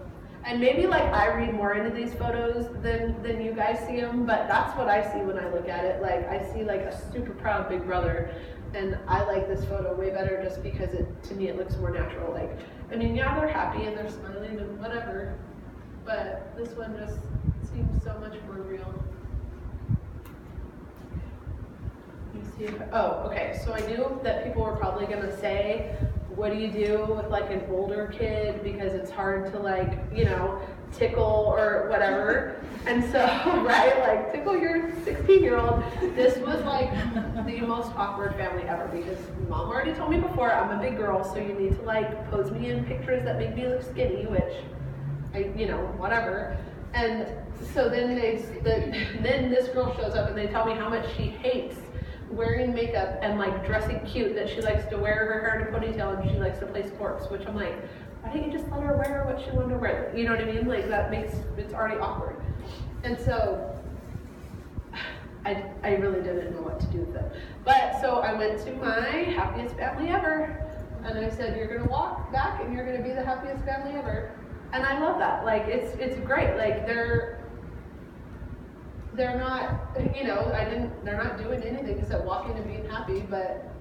And maybe like I read more into these photos than you guys see them, but that's what I see when I look at it. Like I see like a super proud big brother, and I like this photo way better just because to me it looks more natural. Like, I mean, yeah, they're happy and they're smiling and whatever, but this one just seems so much more real. Oh, okay, so I knew that people were probably gonna say, what do you do with like an older kid because it's hard to like, you know, tickle or whatever. And so, right, like tickle your 16-year-old. This was like the most awkward family ever because Mom already told me before, I'm a big girl, so you need to like pose me in pictures that make me look skinny, which I, you know, whatever. And so then then this girl shows up and they tell me how much she hates wearing makeup and like dressing cute, that she likes to wear her hair in a ponytail and she likes to play sports, which I'm like, why don't you just let her wear what she wanted to wear? You know what I mean? Like that makes, it's already awkward. And so I really didn't know what to do with it. But so I went to my happiest family ever, and I said, you're gonna walk back and you're gonna be the happiest family ever. And I love that. Like it's great. Like they're not, you know, they're not doing anything except walking and being happy, but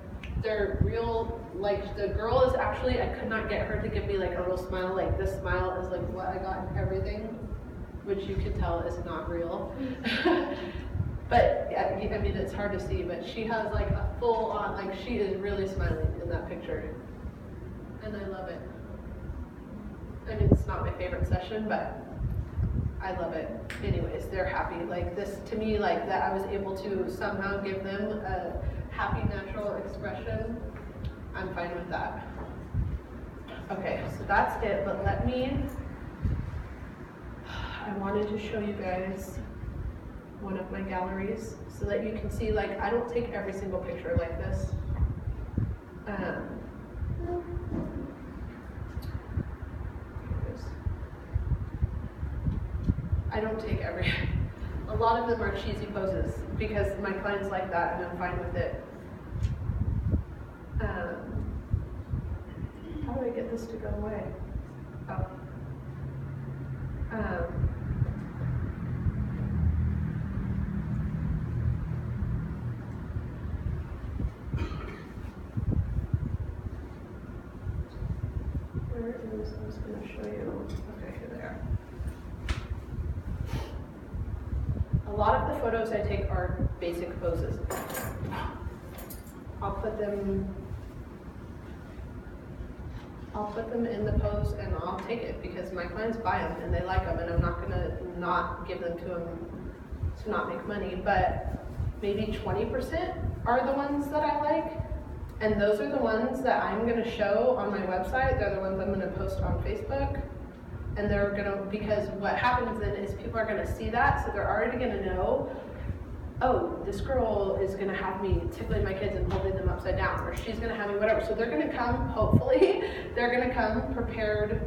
they're real. Like the girl is actually, I could not get her to give me like a real smile. Like this smile is like what I got in everything, which you can tell is not real. But I mean, it's hard to see, but she has like a full on, like she is really smiling in that picture. And I love it. I mean, it's not my favorite session, but I love it. Anyways, they're happy. Like this, to me, like that I was able to somehow give them a happy, natural expression. I'm fine with that. Okay, so that's it, but I wanted to show you guys one of my galleries so that you can see, like, I don't take every single picture like this. I don't take a lot of them are cheesy poses because my clients like that and I'm fine with it. How do I get this to go away? Oh. Where is, I was going to show you, okay, here they are. A lot of the photos I take are basic poses. I'll put them in the pose and I'll take it because my clients buy them and they like them, and I'm not gonna not give them to them to not make money, but maybe 20% are the ones that I like, and those are the ones that I'm gonna show on my website. They're the ones I'm gonna post on Facebook. And they're gonna, because what happens then is people are gonna see that, so they're already gonna know, oh, this girl is gonna have me tickling my kids and holding them upside down, or she's gonna have me whatever. So they're gonna come, hopefully, they're gonna come prepared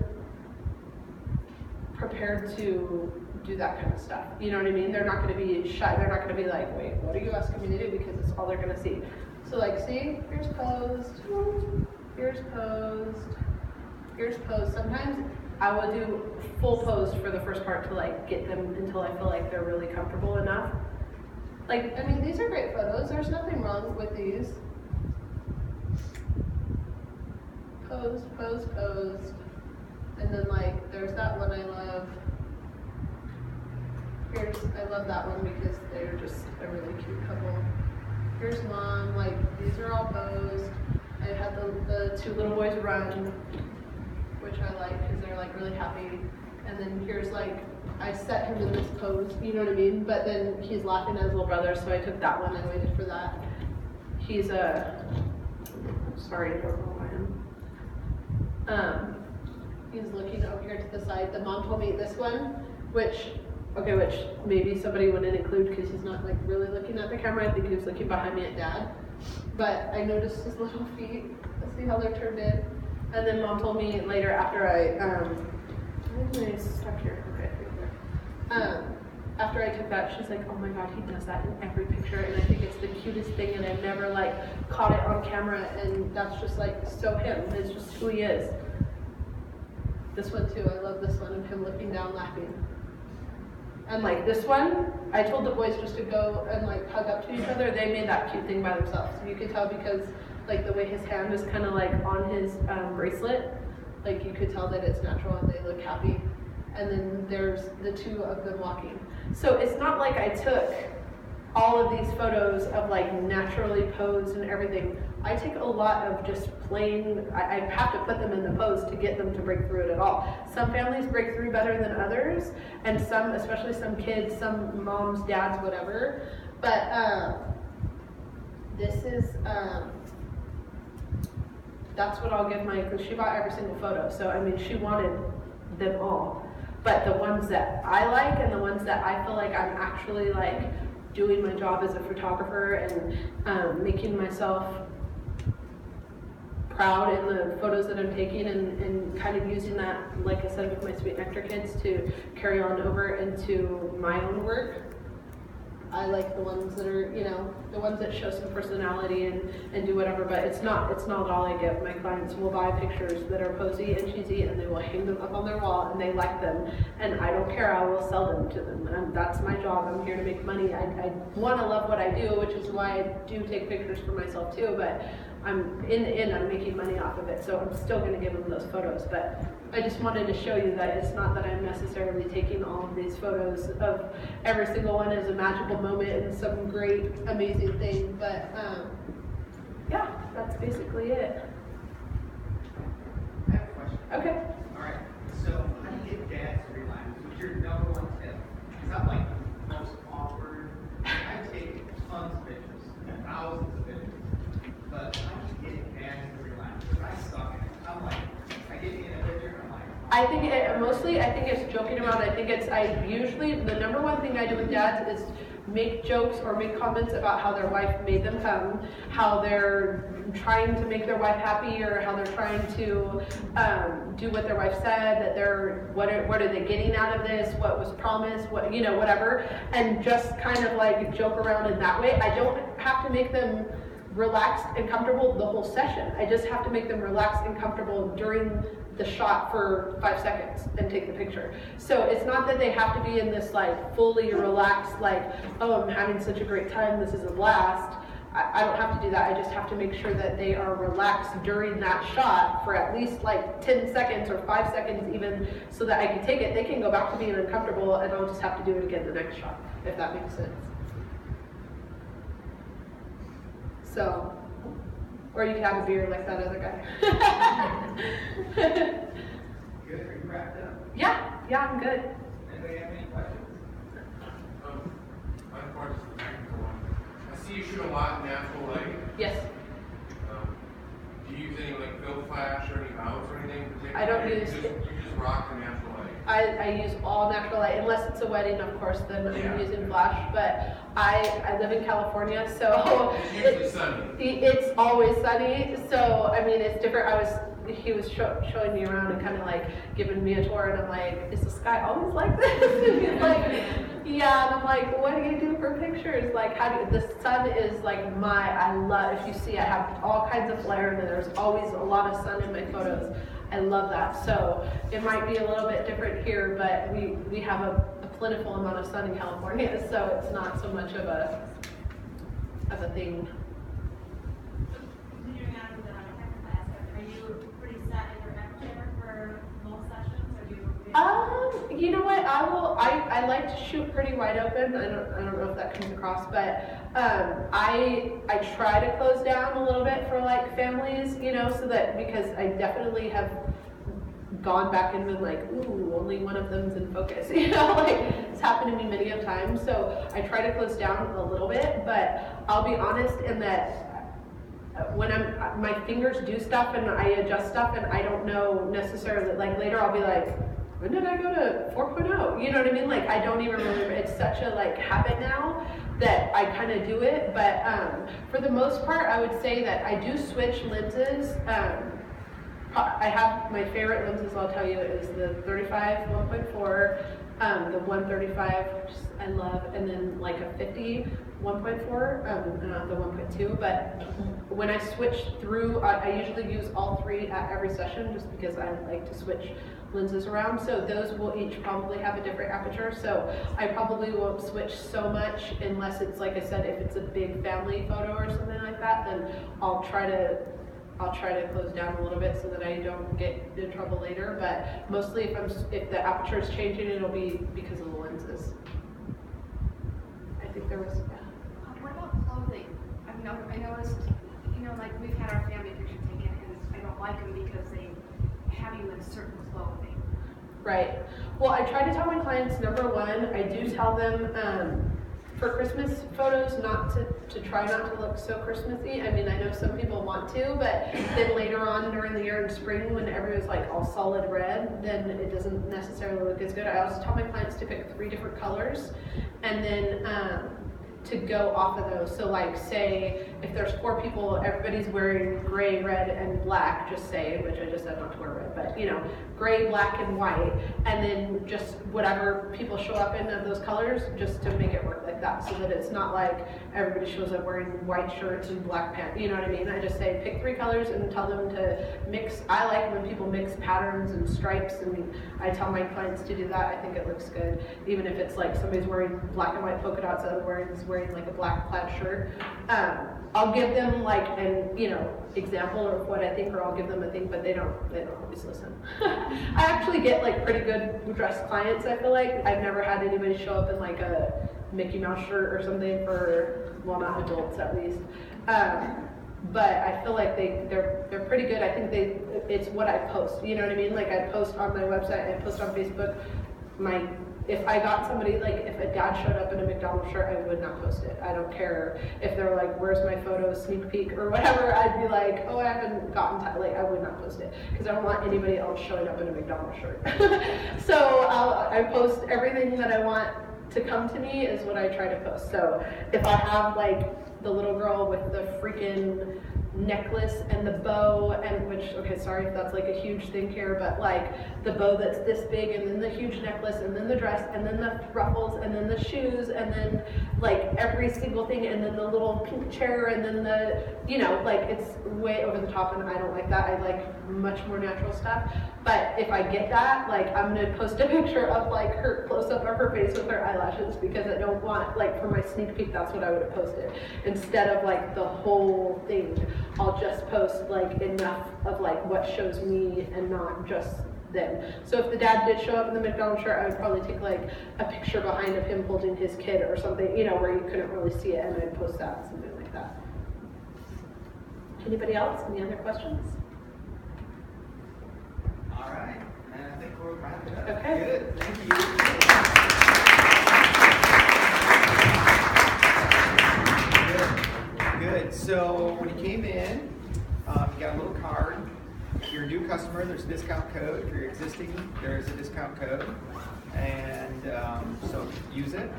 to do that kind of stuff. You know what I mean? They're not gonna be shy. They're not gonna be like, wait, what are you asking me to do? Because it's all they're gonna see. So like, see, here's posed, here's posed, here's posed. Sometimes I will do full pose for the first part to like get them until I feel like they're really comfortable enough. Like, I mean, these are great photos. There's nothing wrong with these. Pose, pose, pose. And then like, there's that one I love. I love that one because they're just a really cute couple. Here's Mom, like these are all posed. I had the two little boys run, which I like because they're like really happy. And then here's like, I set him in this pose, you know what I mean? But then he's laughing at his little brother, so I took that one and waited for that. He's sorry, I don't know why I'm. He's looking over here to the side. The mom told me this one, which maybe somebody wouldn't include because he's not like really looking at the camera. I think he was looking behind me at Dad. But I noticed his little feet. Let's see how they're turned in. And then Mom told me later after Why am I stuck here? Okay. After I took that, she's like, oh my god, he does that in every picture, and I think it's the cutest thing, and I've never like caught it on camera, and that's just like so him. It's just who he is. This one too, I love this one of him looking down laughing. And like this one, I told the boys just to go and like hug up to each other. They made that cute thing by themselves. You can tell because like the way his hand is kind of like on his bracelet, like you could tell that it's natural and they look happy. And then there's the two of them walking. So it's not like I took all of these photos of like naturally posed and everything. I take a lot of just plain, I have to put them in the pose to get them to break through it at all. Some families break through better than others, and some, especially some kids, some moms, dads, whatever. But this is, that's what I'll give my, because she bought every single photo. So I mean, she wanted them all. But the ones that I like and the ones that I feel like I'm actually like doing my job as a photographer and making myself proud in the photos that I'm taking and kind of using that, like I said, with my Sweet Nectar kids to carry on over into my own work. I like the ones that are, you know, the ones that show some personality and do whatever, but it's not all I give. My clients will buy pictures that are posy and cheesy and they will hang them up on their wall and they like them, and I don't care, I will sell them to them, and that's my job. I'm here to make money. I want to love what I do, which is why I do take pictures for myself too, but I'm in the end, I'm making money off of it, so I'm still going to give them those photos. But I just wanted to show you that it's not that I'm necessarily taking all of these photos of every single one as a magical moment and some great, amazing thing, but yeah, that's basically it. I have a question. Okay. All right. So how do you get dads to relax? What's your number one tip? Because I'm like the most awkward. I take tons of pictures, thousands of pictures. But how do you get dads to relax? Because I suck at it. I'm like, I get me in a picture, I'm like, I think it's joking around. I usually, the number one thing I do with dads is make jokes or make comments about how their wife made them come, how they're trying to make their wife happy, or how they're trying to do what their wife said, that they're, what are they getting out of this, what was promised, what, you know, whatever, and just kind of like joke around in that way. I don't have to make them relaxed and comfortable the whole session. I just have to make them relaxed and comfortable during the shot for 5 seconds and take the picture. So it's not that they have to be in this like fully relaxed, like, oh, I'm having such a great time, this is a blast. I don't have to do that. I just have to make sure that they are relaxed during that shot for at least like 10 seconds or 5 seconds even, so that I can take it. They can go back to being uncomfortable and I'll just have to do it again the next shot, if that makes sense. So, or you can have a beer like that other guy. good, are you wrapped up? Yeah, I'm good. Anybody have any questions? My part is the technical one. I see you shoot a lot in natural light. Yes. Do you use any like fill flash or any mounts or anything in particular? I don't use. You just rock the natural light. I use all natural light, unless it's a wedding, of course, then I'm using flash, but I live in California, so it's usually sunny. It's always sunny, so I mean, it's different. He was showing me around and kind of like giving me a tour, and I'm like, is the sky always like this? And he's like, yeah, and I'm like, what do you do for pictures? Like, the sun is like I love, if you see, I have all kinds of flare, and there's always a lot of sun in my photos. I love that. So it might be a little bit different here, but we have a plentiful amount of sun in California, so it's not so much of a thing. Continuing on with the technical aspect, are you pretty set in your aperture for most sessions, or do you? You know what? I like to shoot pretty wide open. I don't know if that comes across, but I try to close down a little bit for like families, you know, so that, because I definitely have gone back and been like, ooh, only one of them's in focus, you know, like it's happened to me many a time. So I try to close down a little bit, but I'll be honest in that when my fingers do stuff and I adjust stuff and I don't know necessarily, like later I'll be like, when did I go to 4.0? You know what I mean? Like I don't even remember. It's such a like habit now that I kind of do it. But for the most part, I would say that I do switch lenses. I have my favorite lenses, I'll tell you, is the 35 1.4, the 135, which I love, and then like a 50 1.4, not the 1.2, but when I switch through, I usually use all three at every session just because I like to switch lenses around. So those will each probably have a different aperture. So I probably won't switch so much unless it's, like I said, if it's a big family photo or something like that, then I'll try to close down a little bit so that I don't get in trouble later. But mostly if the aperture is changing, it'll be because of the lenses. I think there was. What about clothing? I mean, I noticed, like we've had our family picture taken, and I don't like them because they have you in certain clothing. Right. Well, I try to tell my clients, number one, I do tell them for Christmas photos not to try not to look so Christmassy. I mean, I know some people want to, but then later on during the year in spring when everyone's like all solid red, then it doesn't necessarily look as good. I also tell my clients to pick 3 different colors and then to go off of those. So like say if there's 4 people, everybody's wearing gray, red, and black, just say, which I just said not to wear red, but gray, black, and white, and then just whatever people show up in of those colors, just to make it work like that, so that it's not like everybody shows up wearing white shirts and black pants, you know what I mean? I just say pick 3 colors and tell them to mix. I like when people mix patterns and stripes, and I tell my clients to do that. I think it looks good, even if it's like somebody's wearing black and white polka dots, other is wearing like a black plaid shirt. I'll give them like an example of what I think, or I'll give them a thing, but they don't always listen. I actually get like pretty good dressed clients. I feel like I've never had anybody show up in like a Mickey Mouse shirt or something well, not adults at least. But I feel like they're pretty good. I think it's what I post. You know what I mean? Like I post on my website, I post on Facebook. If I got somebody, like if a dad showed up in a McDonald's shirt, I would not post it. I don't care if they're like, where's my photo, sneak peek or whatever. I'd be like, oh, I haven't gotten time. Like I would not post it because I don't want anybody else showing up in a McDonald's shirt. So I post everything that I want to come to me is what I try to post. So if I have like the little girl with the freaking necklace and the bow, and okay, sorry if that's like a huge thing here, but like the bow that's this big, and then the huge necklace, and then the dress, and then the ruffles, and then the shoes, and then like every single thing, and then the little pink chair, and then the, like it's way over the top, and I don't like that. I like much more natural stuff. But if I get that, like I'm gonna post a picture of like her close up of her face with her eyelashes, because I don't want, like for my sneak peek, that's what I would have posted. Instead of like the whole thing, I'll just post like enough of like what shows me and not just them. So if the dad did show up in the McDonald's shirt, I would probably take like a picture behind of him holding his kid or something, where you couldn't really see it, and I'd post that, something like that. Anybody else? Any other questions? All right, and I think we'll wrap it up. Okay. Good, thank you. Good. So when you came in, you got a little card. If you're a new customer, there's a discount code. If you're existing, there's a discount code. And so use it.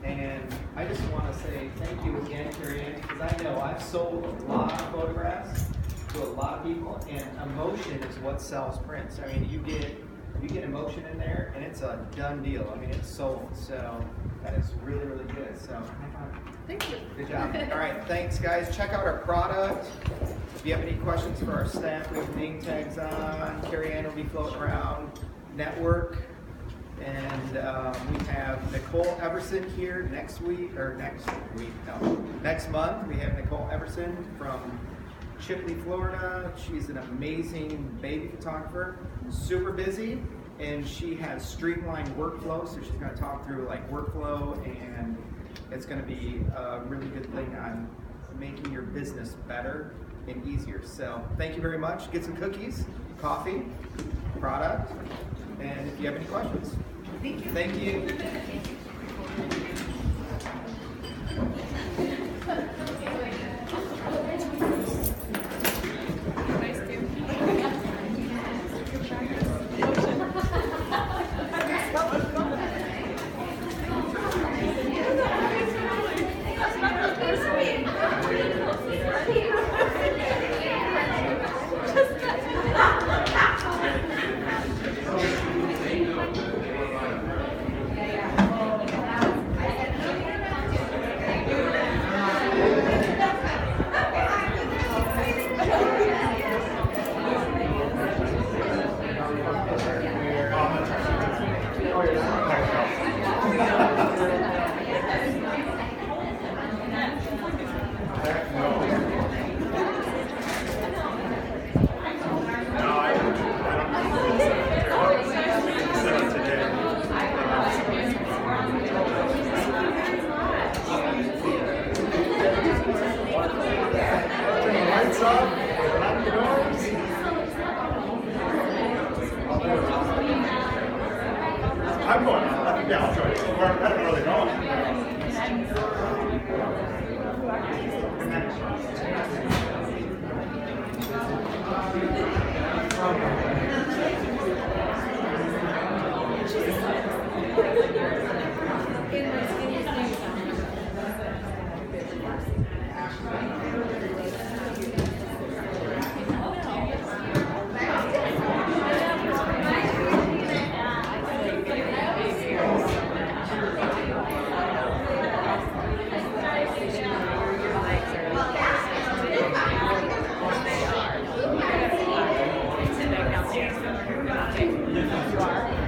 And I just want to say thank you again, Carrie, because I know I've sold a lot of photographs to a lot of people, and emotion is what sells prints. I mean, you get emotion in there, and it's a done deal. I mean, it's sold. So that is really, really good. So Thank you. good job. All right, thanks, guys. Check out our product. If you have any questions for our staff, we have name tags on. Carrie Ann will be floating around. Network. And we have Nicole Everson here next month. We have Nicole Everson from Chipley, Florida. She's an amazing baby photographer, super busy, and she has streamlined workflow. So she's going to talk through like workflow, and it's going to be a really good thing on making your business better and easier. So thank you very much. Get some cookies, coffee, product, and if you have any questions. Thank you. Yeah, I'll show you. I don't really know. You are.